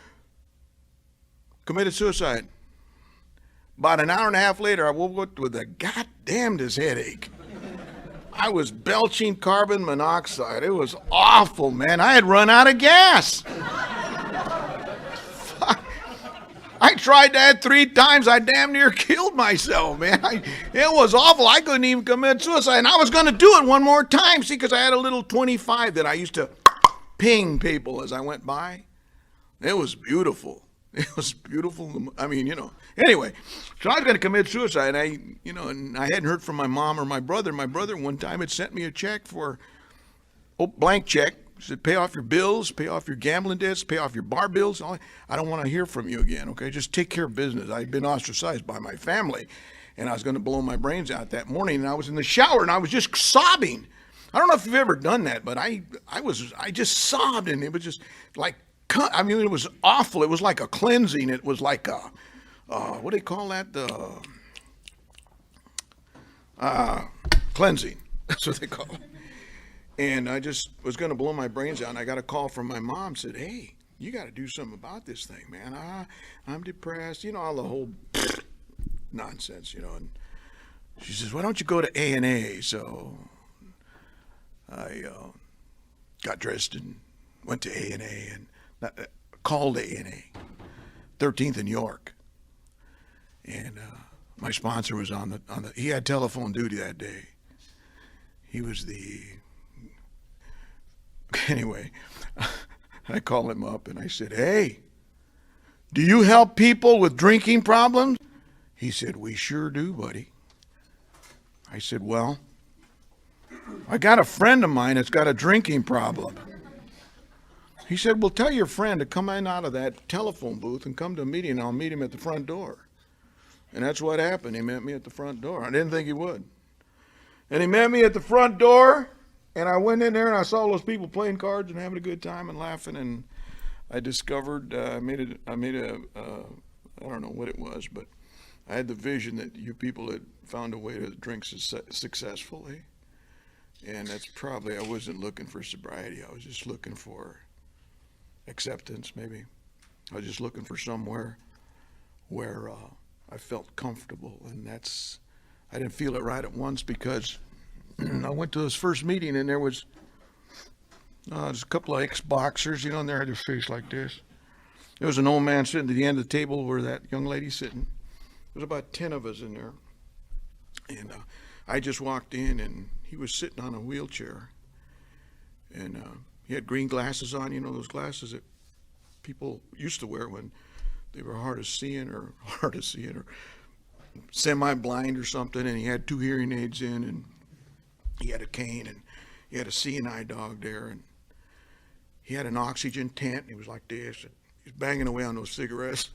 committed suicide. About an hour and a half later, I woke up with a goddamnedest headache. I was belching carbon monoxide. It was awful, man. I had run out of gas. I tried that 3 times. I damn near killed myself, man. It was awful. I couldn't even commit suicide. And I was going to do it one more time, see, because I had a little 25 that I used to ping people as I went by. It was beautiful. It was beautiful. I mean, Anyway, so I was going to commit suicide. And I hadn't heard from my mom or my brother. My brother one time had sent me a check for, blank check. He said, pay off your bills, pay off your gambling debts, pay off your bar bills. I don't want to hear from you again, okay? Just take care of business. I'd been ostracized by my family, and I was going to blow my brains out that morning, and I was in the shower, and I was just sobbing. I don't know if you've ever done that, but I just sobbed, and it was just like, it was awful. It was like a cleansing. It was like a, what do they call that? Cleansing. That's what they call it. And I just was going to blow my brains out, and I got a call from my mom, said, hey, you got to do something about this thing, man. I'm depressed, all the whole nonsense, And she says, why don't you go to A&A? So I got dressed and went to A&A and called A&A, 13th in York. And my sponsor was he had telephone duty that day. He was anyway, I called him up and I said, hey, do you help people with drinking problems? He said, we sure do, buddy. I said, well, I got a friend of mine that's got a drinking problem. He said, well, tell your friend to come in out of that telephone booth and come to a meeting, and I'll meet him at the front door. And that's what happened. He met me at the front door. I didn't think he would. And he met me at the front door, and I went in there and I saw those people playing cards and having a good time and laughing, and I discovered, I made a, I don't know what it was, but I had the vision that you people had found a way to drink successfully. And that's probably, I wasn't looking for sobriety. I was just looking for acceptance, maybe. I was just looking for somewhere where I felt comfortable. And that's, I didn't feel it right at once because I went to this first meeting and there was a couple of ex-boxers, you know, and they had their face like this. There was an old man sitting at the end of the table where that young lady's sitting. There was about 10 of us in there. And I just walked in and he was sitting on a wheelchair. And he had green glasses on, you know, those glasses that people used to wear when they were hard of seeing or semi-blind or something. And he had 2 hearing aids in, and he had a cane, and he had a seeing eye dog there, and he had an oxygen tent, and he was like this, and he was banging away on those cigarettes.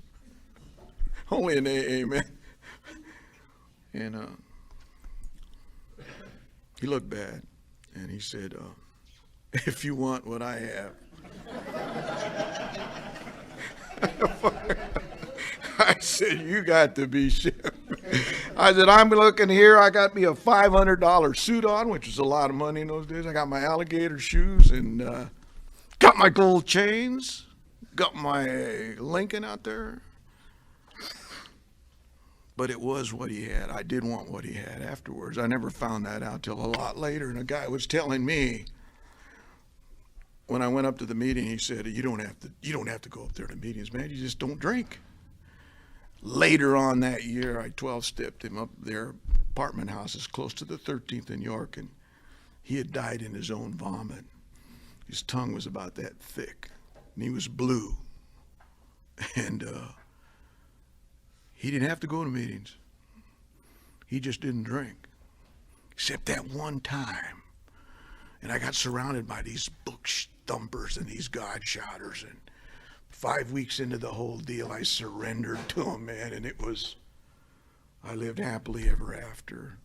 Only an AA, man. And he looked bad, and he said, if you want what I have. I said, you got to be shit. I said, I'm looking here. I got me a $500 suit on, which was a lot of money in those days. I got my alligator shoes and got my gold chains, got my Lincoln out there. But it was what he had. I did want what he had afterwards. I never found that out till a lot later. And a guy was telling me, when I went up to the meeting, he said, you don't have to go up there to meetings, man. You just don't drink. Later on that year, I 12-stepped him up their apartment houses close to the 13th in York, and he had died in his own vomit. His tongue was about that thick, and he was blue. And he didn't have to go to meetings. He just didn't drink, except that one time. And I got surrounded by these book thumpers and these God shouters, and 5 weeks into the whole deal, I surrendered to him, man, and it was, I lived happily ever after.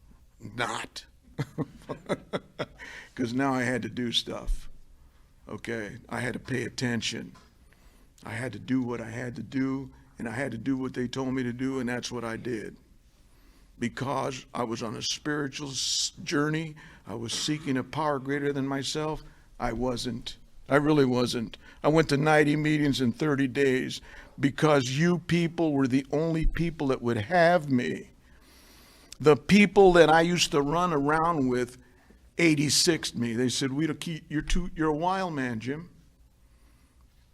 Not. Because now I had to do stuff, okay? I had to pay attention. I had to do what I had to do, and I had to do what they told me to do, and that's what I did. Because I was on a spiritual journey, I was seeking a power greater than myself. I wasn't. I really wasn't. I went to 90 meetings in 30 days because you people were the only people that would have me. The people that I used to run around with 86'd me. They said, you're a wild man, Jim.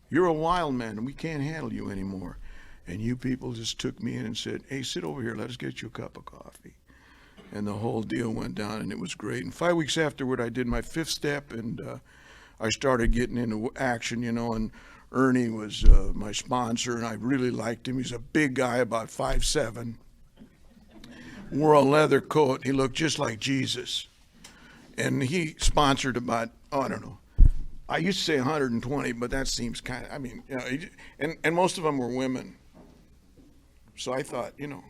You're a wild man, and we can't handle you anymore. And you people just took me in and said, hey, sit over here. Let us get you a cup of coffee. And the whole deal went down, and it was great. And 5 weeks afterward, I did my 5th step, and I started getting into action, you know, and Ernie was my sponsor, and I really liked him. He's a big guy, about 5'7", wore a leather coat. He looked just like Jesus. And he sponsored about, I don't know, I used to say 120, but that seems kind of, I mean, you know, and most of them were women. So I thought, you know,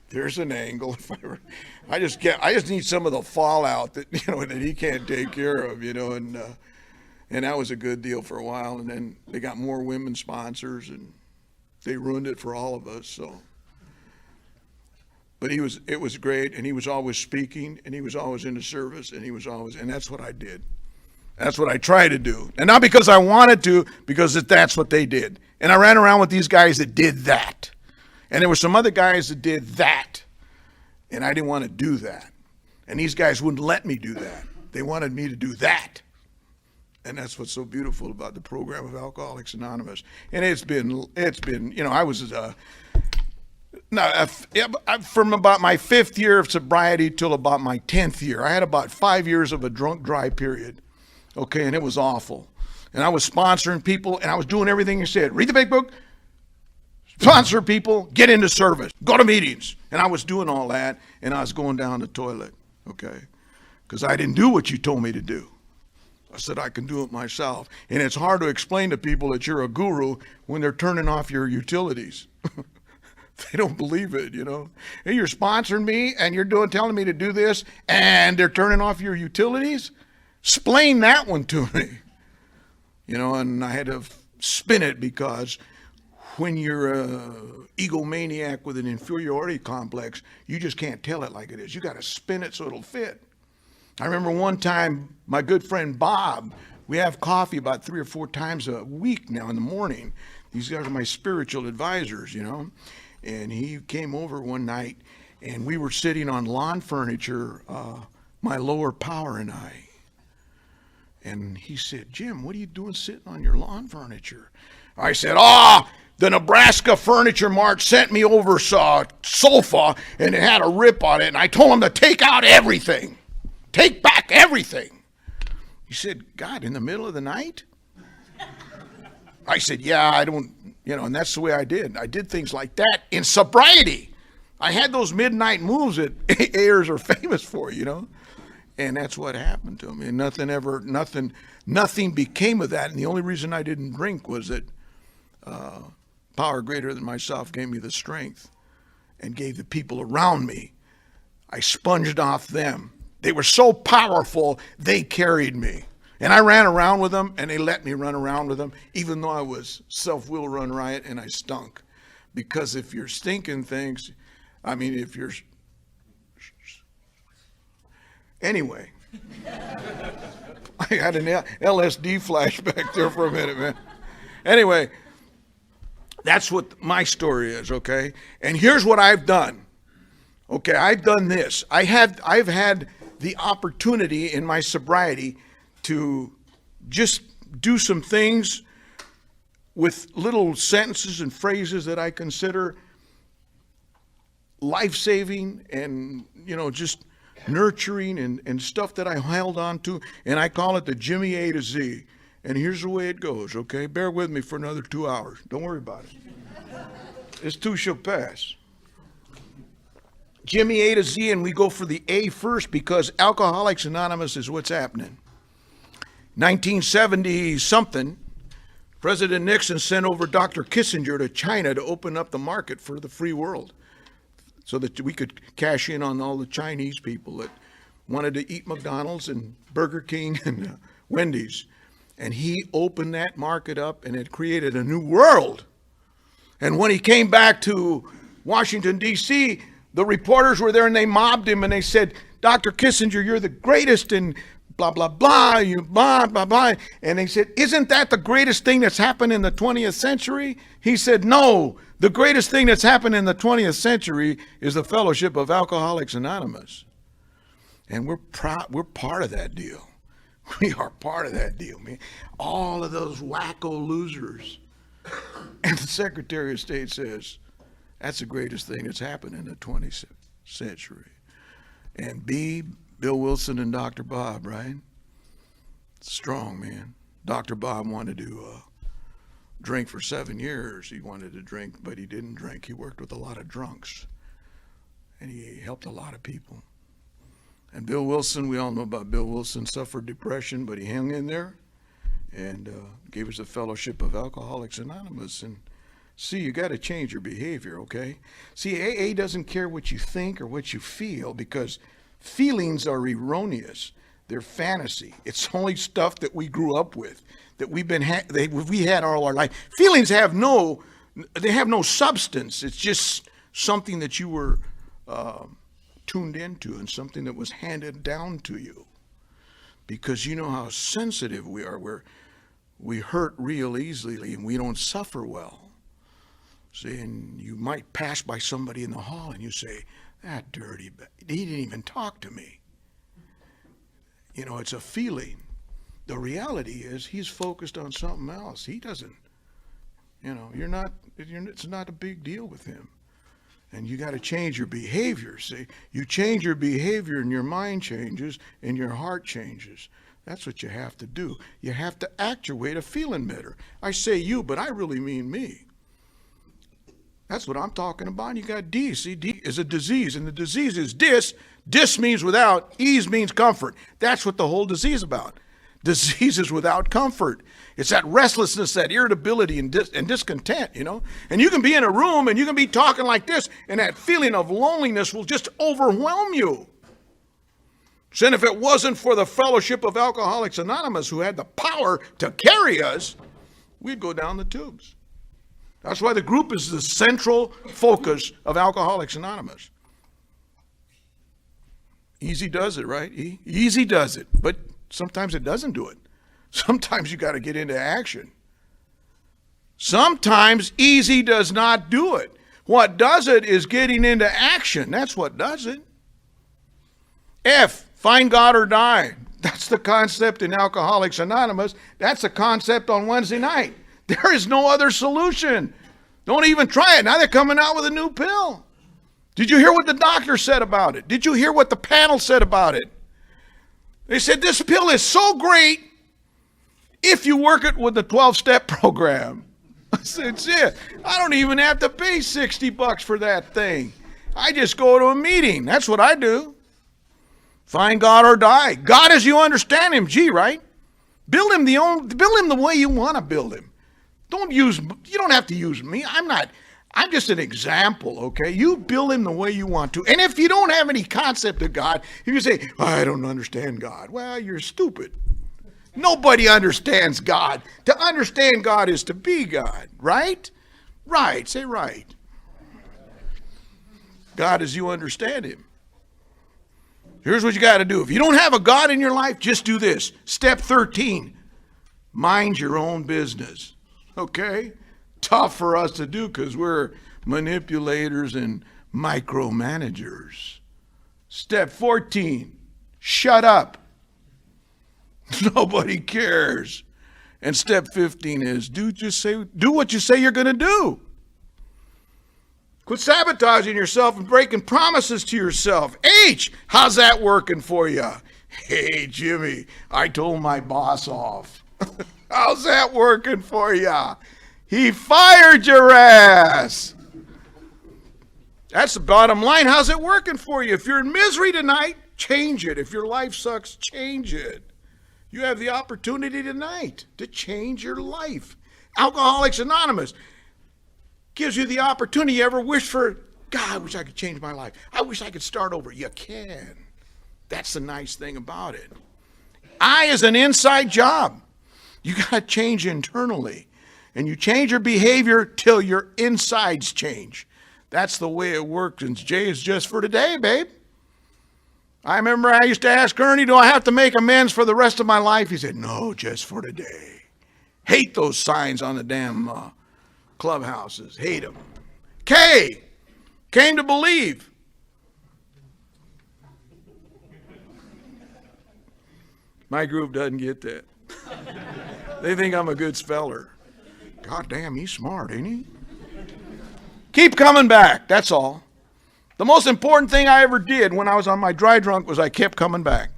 there's an angle. I just need some of the fallout that, you know, that he can't take care of, you know, and that was a good deal for a while. And then they got more women sponsors, and they ruined it for all of us. So, but it was great, and he was always speaking, and he was always into service, and that's what I did. That's what I tried to do, and not because I wanted to, because that's what they did. And I ran around with these guys that did that. And there were some other guys that did that, and I didn't want to do that. And these guys wouldn't let me do that. They wanted me to do that. And that's what's so beautiful about the program of Alcoholics Anonymous. And it's been, you know, I was from about my 5th year of sobriety till about my 10th year. I had about 5 years of a drunk dry period, okay, and it was awful. And I was sponsoring people, and I was doing everything he said. Read the big book, sponsor people, get into service, go to meetings. And I was doing all that, and I was going down the toilet, okay? Because I didn't do what you told me to do. I said I can do it myself. And it's hard to explain to people that you're a guru when they're turning off your utilities. They don't believe it, you know. Hey, you're sponsoring me, and you're telling me to do this, and they're turning off your utilities? Explain that one to me. You know, and I had to spin it, because when you're an egomaniac with an inferiority complex, you just can't tell it like it is. You got to spin it so it'll fit. I remember one time, my good friend Bob, we have coffee about 3 or 4 times a week now in the morning. These guys are my spiritual advisors, you know. And he came over one night, and we were sitting on lawn furniture, my lower power and I. And he said, Jim, what are you doing sitting on your lawn furniture? I said, the Nebraska Furniture Mart sent me over a sofa, and it had a rip on it, and I told them to take out everything. Take back everything. He said, God, in the middle of the night? I said, yeah, I don't, you know, and that's the way I did. I did things like that in sobriety. I had those midnight moves that Ayers are famous for, you know. And that's what happened to me. And nothing became of that. And the only reason I didn't drink was that power greater than myself gave me the strength and gave the people around me. I sponged off them. They were so powerful, they carried me. And I ran around with them, and they let me run around with them, even though I was self-will run riot and I stunk. Because if you're stinking things, I mean, if you're... Anyway, I had an LSD flashback there for a minute, man. Anyway, that's what my story is, okay? And here's what I've done. Okay, I've done this. I've had the opportunity in my sobriety to just do some things with little sentences and phrases that I consider life-saving and, you know, just nurturing and stuff that I held on to, and I call it the Jimmy A to Z. And here's the way it goes, okay? Bear with me for another 2 hours. Don't worry about it. This too shall pass. Jimmy A to Z, and we go for the A first because Alcoholics Anonymous is what's happening. 1970-something, President Nixon sent over Dr. Kissinger to China to open up the market for the free world so that we could cash in on all the Chinese people that wanted to eat McDonald's and Burger King and Wendy's. And he opened that market up, and it created a new world. And when he came back to Washington, D.C., the reporters were there, and they mobbed him, and they said, Dr. Kissinger, you're the greatest, and blah, blah, blah, you blah, blah, blah. And they said, isn't that the greatest thing that's happened in the 20th century? He said, no, the greatest thing that's happened in the 20th century is the Fellowship of Alcoholics Anonymous. And we're part of that deal. We are part of that deal, man. All of those wacko losers. And the Secretary of State says, that's the greatest thing that's happened in the 20th century. And Bill Wilson and Dr. Bob, right? Strong, man. Dr. Bob wanted to drink for 7 years. He wanted to drink, but he didn't drink. He worked with a lot of drunks. And he helped a lot of people. And Bill Wilson, we all know about Bill Wilson, suffered depression, but he hung in there and gave us the Fellowship of Alcoholics Anonymous. And see, you got to change your behavior, okay? See, AA doesn't care what you think or what you feel, because feelings are erroneous. They're fantasy. It's only stuff that we grew up with, that we had all our life. Feelings have no substance. It's just something that you were tuned into and something that was handed down to you. Because you know how sensitive we are. We hurt real easily and we don't suffer well. See, and you might pass by somebody in the hall and you say, that dirty, he didn't even talk to me. You know, it's a feeling. The reality is he's focused on something else. He doesn't, you know, it's not a big deal with him. And you got to change your behavior. See, you change your behavior and your mind changes and your heart changes. That's what you have to do. You have to act your way to feeling better. I say you, but I really mean me. That's what I'm talking about. You got D. See, D is a disease, and the disease is dis. Dis means without, ease means comfort. That's what the whole disease is about. Disease is without comfort. It's that restlessness, that irritability, and discontent, you know. And you can be in a room and you can be talking like this, and that feeling of loneliness will just overwhelm you. And if it wasn't for the fellowship of Alcoholics Anonymous, who had the power to carry us, we'd go down the tubes. That's why the group is the central focus of Alcoholics Anonymous. Easy does it, right? Easy does it, but sometimes it doesn't do it. Sometimes you got to get into action. Sometimes easy does not do it. What does it is getting into action. That's what does it. F, find God or die. That's the concept in Alcoholics Anonymous. That's the concept on Wednesday night. There is no other solution. Don't even try it. Now they're coming out with a new pill. Did you hear what the doctor said about it? Did you hear what the panel said about it? They said this pill is so great if you work it with the 12-step program. I said, yeah, I don't even have to pay $60 for that thing. I just go to a meeting. That's what I do. Find God or die. God as you understand him, G, right? Build him the way you want to build him. You don't have to use me. I'm just an example, okay? You build him the way you want to. And if you don't have any concept of God, if you say, I don't understand God, well, you're stupid. Nobody understands God. To understand God is to be God, right? Right, say right. God as you understand him. Here's what you got to do. If you don't have a God in your life, just do this. Step 13, mind your own business. Okay? Tough for us to do because we're manipulators and micromanagers. Step 14, shut up. Nobody cares. And step 15 is do what you say you're going to do. Quit sabotaging yourself and breaking promises to yourself. H, how's that working for you? Hey, Jimmy, I told my boss off. How's that working for you? He fired your ass. That's the bottom line. How's it working for you? If you're in misery tonight, change it. If your life sucks, change it. You have the opportunity tonight to change your life. Alcoholics Anonymous gives you the opportunity. You ever wish for, God, I wish I could change my life. I wish I could start over. You can. That's the nice thing about it. I is an inside job. You got to change internally. And you change your behavior till your insides change. That's the way it works. And J is just for today, babe. I remember I used to ask Ernie, do I have to make amends for the rest of my life? He said, no, just for today. Hate those signs on the damn clubhouses. Hate them. K, came to believe. My group doesn't get that. They think I'm a good speller. God damn, he's smart, ain't he? Keep coming back, that's all. The most important thing I ever did when I was on my dry drunk was I kept coming back.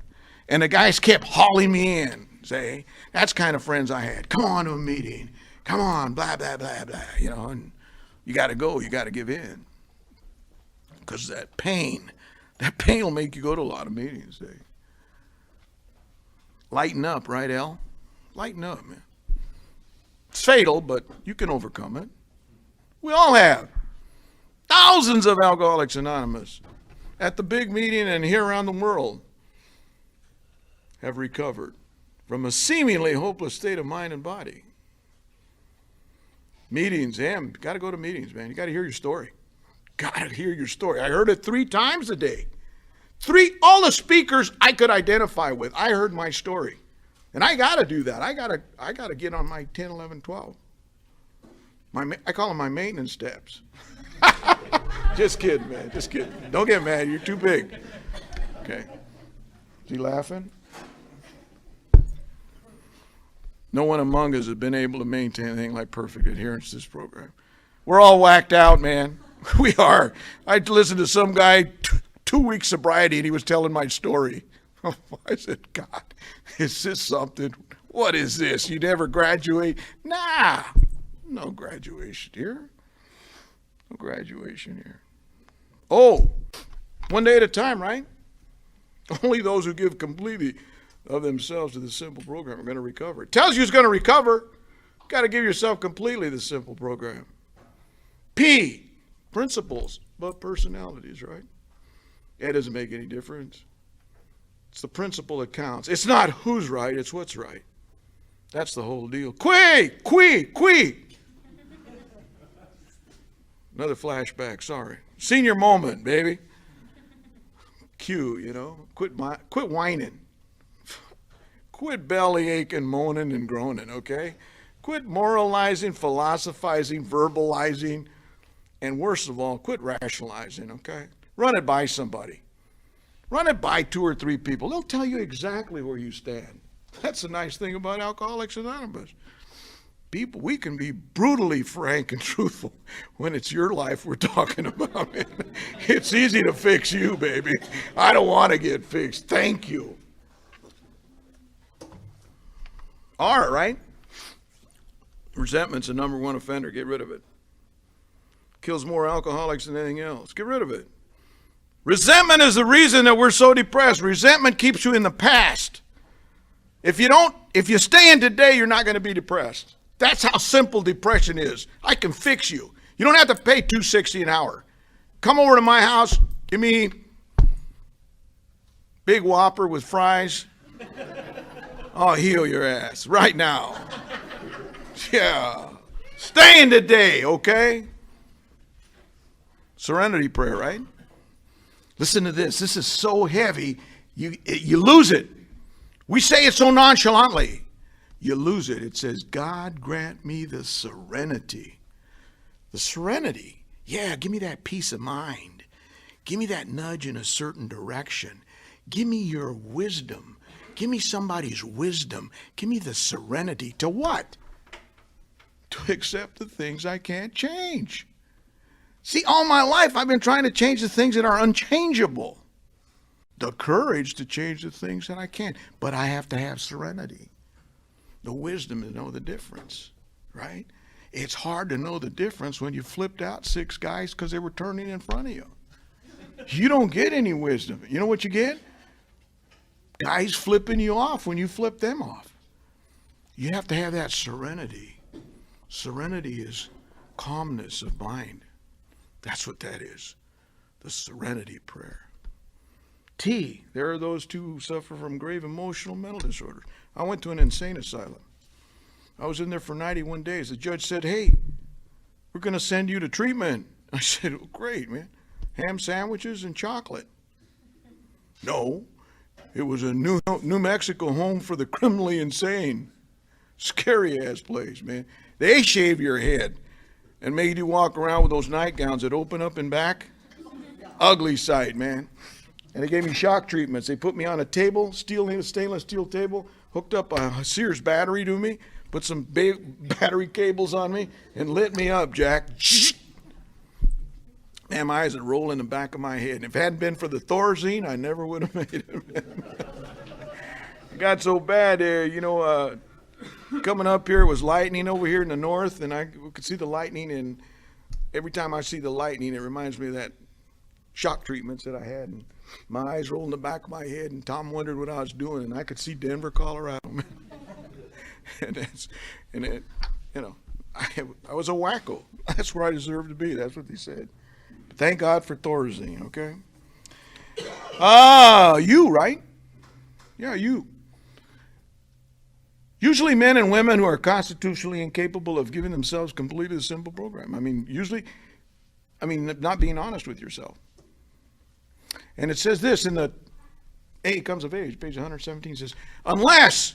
And the guys kept hauling me in. Say, that's kind of friends I had. Come on to a meeting. Come on, blah, blah, blah, blah. You know, and you got to go. You got to give in. Because that pain will make you go to a lot of meetings. Say. Lighten up, right, Al? Lighten up, man. It's fatal, but you can overcome it. We all have. Thousands of Alcoholics Anonymous at the big meeting and here around the world have recovered from a seemingly hopeless state of mind and body. Meetings, got to go to meetings, man. You got to hear your story. Got to hear your story. I heard it 3 times a day. All the speakers I could identify with, I heard my story. And I got to do that. I got to get on my 10, 11, 12. I call them my maintenance steps. Just kidding, man. Just kidding. Don't get mad. You're too big. Okay. Is he laughing? No one among us has been able to maintain anything like perfect adherence to this program. We're all whacked out, man. We are. I listened to some guy, 2 weeks sobriety, and he was telling my story. I said, God, is this something? What is this? You never graduate? Nah, no graduation here. No graduation here. Oh, one day at a time, right? Only those who give completely of themselves to the simple program are going to recover. It tells you it's going to recover. You've got to give yourself completely the simple program. P, principles, but personalities, right? That doesn't make any difference. It's the principle that counts. It's not who's right, it's what's right. That's the whole deal. Qui. Another flashback, sorry. Senior moment, baby. Q, you know. Quit whining. Quit belly aching, moaning, and groaning, okay? Quit moralizing, philosophizing, verbalizing, and worst of all, quit rationalizing, okay? Run it by somebody. Run it by 2 or 3 people. They'll tell you exactly where you stand. That's the nice thing about Alcoholics Anonymous. People, we can be brutally frank and truthful when it's your life we're talking about. It's easy to fix you, baby. I don't want to get fixed. Thank you. R, right? Resentment's the number 1 offender. Get rid of it. Kills more alcoholics than anything else. Get rid of it. Resentment is the reason that we're so depressed. Resentment keeps you in the past. If you stay in today, you're not going to be depressed. That's how simple depression is. I can fix you. You don't have to pay $2.60 an hour. Come over to my house, give me big Whopper with fries. I'll heal your ass right now. Yeah. Stay in today, okay? Serenity prayer, right? Listen to this. This is so heavy, you lose it. We say it so nonchalantly. You lose it. It says, God grant me the serenity. The serenity. Yeah, give me that peace of mind. Give me that nudge in a certain direction. Give me your wisdom. Give me somebody's wisdom. Give me the serenity. To what? To accept the things I can't change. See, all my life I've been trying to change the things that are unchangeable. The courage to change the things that I can't. But I have to have serenity. The wisdom to know the difference, right? It's hard to know the difference when you flipped out 6 guys because they were turning in front of you. You don't get any wisdom. You know what you get? Guys flipping you off when you flip them off. You have to have that serenity. Serenity is calmness of mind. That's what that is. The serenity prayer. T, there are those too who suffer from grave emotional mental disorders. I went to an insane asylum. I was in there for 91 days. The judge said, hey, we're going to send you to treatment. I said, oh, great, man. Ham sandwiches and chocolate. No, it was a New Mexico home for the criminally insane. Scary ass place, man. They shave your head and made you walk around with those nightgowns that open up and back. Ugly sight, man. And they gave me shock treatments. They put me on a table, stainless steel table, hooked up a Sears battery to me, put some battery cables on me, and lit me up, Jack. Man, my eyes would roll in the back of my head. And if it hadn't been for the Thorazine, I never would have made it. It got so bad there, coming up here, it was lightning over here in the north, and I could see the lightning, and every time I see the lightning, it reminds me of that shock treatments that I had, and my eyes rolled in the back of my head, and Tom wondered what I was doing, and I could see Denver, Colorado. I was a wacko. That's where I deserved to be. That's what they said. But thank God for Thorazine, okay? You, right? Yeah, you. Usually men and women who are constitutionally incapable of giving themselves completely a simple program. Not being honest with yourself. And it says this in the A Comes of Age, page 117, says, unless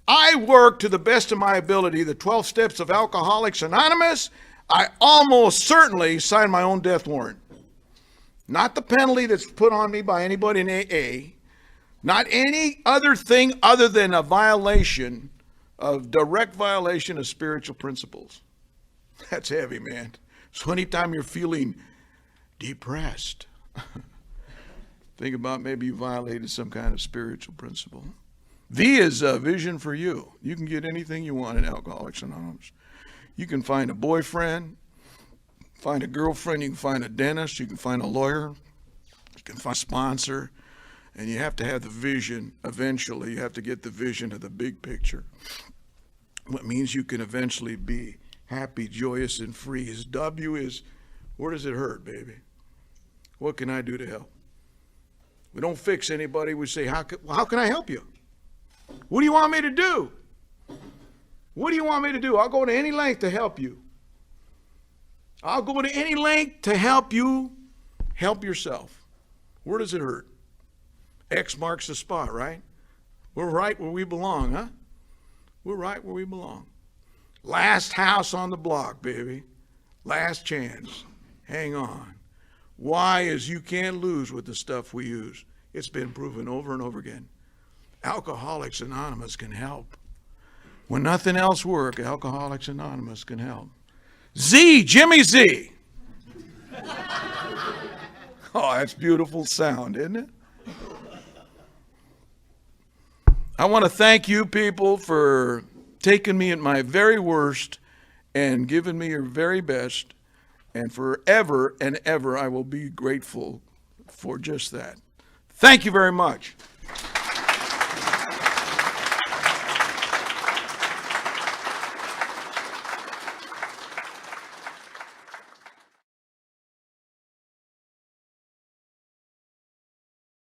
I work to the best of my ability, the 12 steps of Alcoholics Anonymous, I almost certainly sign my own death warrant. Not the penalty that's put on me by anybody in AA, not any other thing other than a direct violation of spiritual principles. That's heavy, man. So anytime you're feeling depressed, Think about maybe you violated some kind of spiritual principle. V is a vision for you. You can get anything you want in Alcoholics Anonymous. You can find a boyfriend, find a girlfriend, you can find a dentist, you can find a lawyer, you can find a sponsor, and you have to have the vision eventually. You have to get the vision of the big picture. What means you can eventually be happy, joyous, and free. His W is, where does it hurt, baby? What can I do to help? We don't fix anybody. We say, how can I help you? What do you want me to do? What do you want me to do? I'll go to any length to help you. I'll go to any length to help you help yourself. Where does it hurt? X marks the spot, right? We're right where we belong, huh? We're right where we belong. Last house on the block, baby. Last chance. Hang on. Why is you can't lose with the stuff we use. It's been proven over and over again. Alcoholics Anonymous can help. When nothing else works, Alcoholics Anonymous can help. Z, Jimmy Z. Oh, that's beautiful sound, isn't it? I want to thank you people for taking me at my very worst and giving me your very best. And forever and ever, I will be grateful for just that. Thank you very much.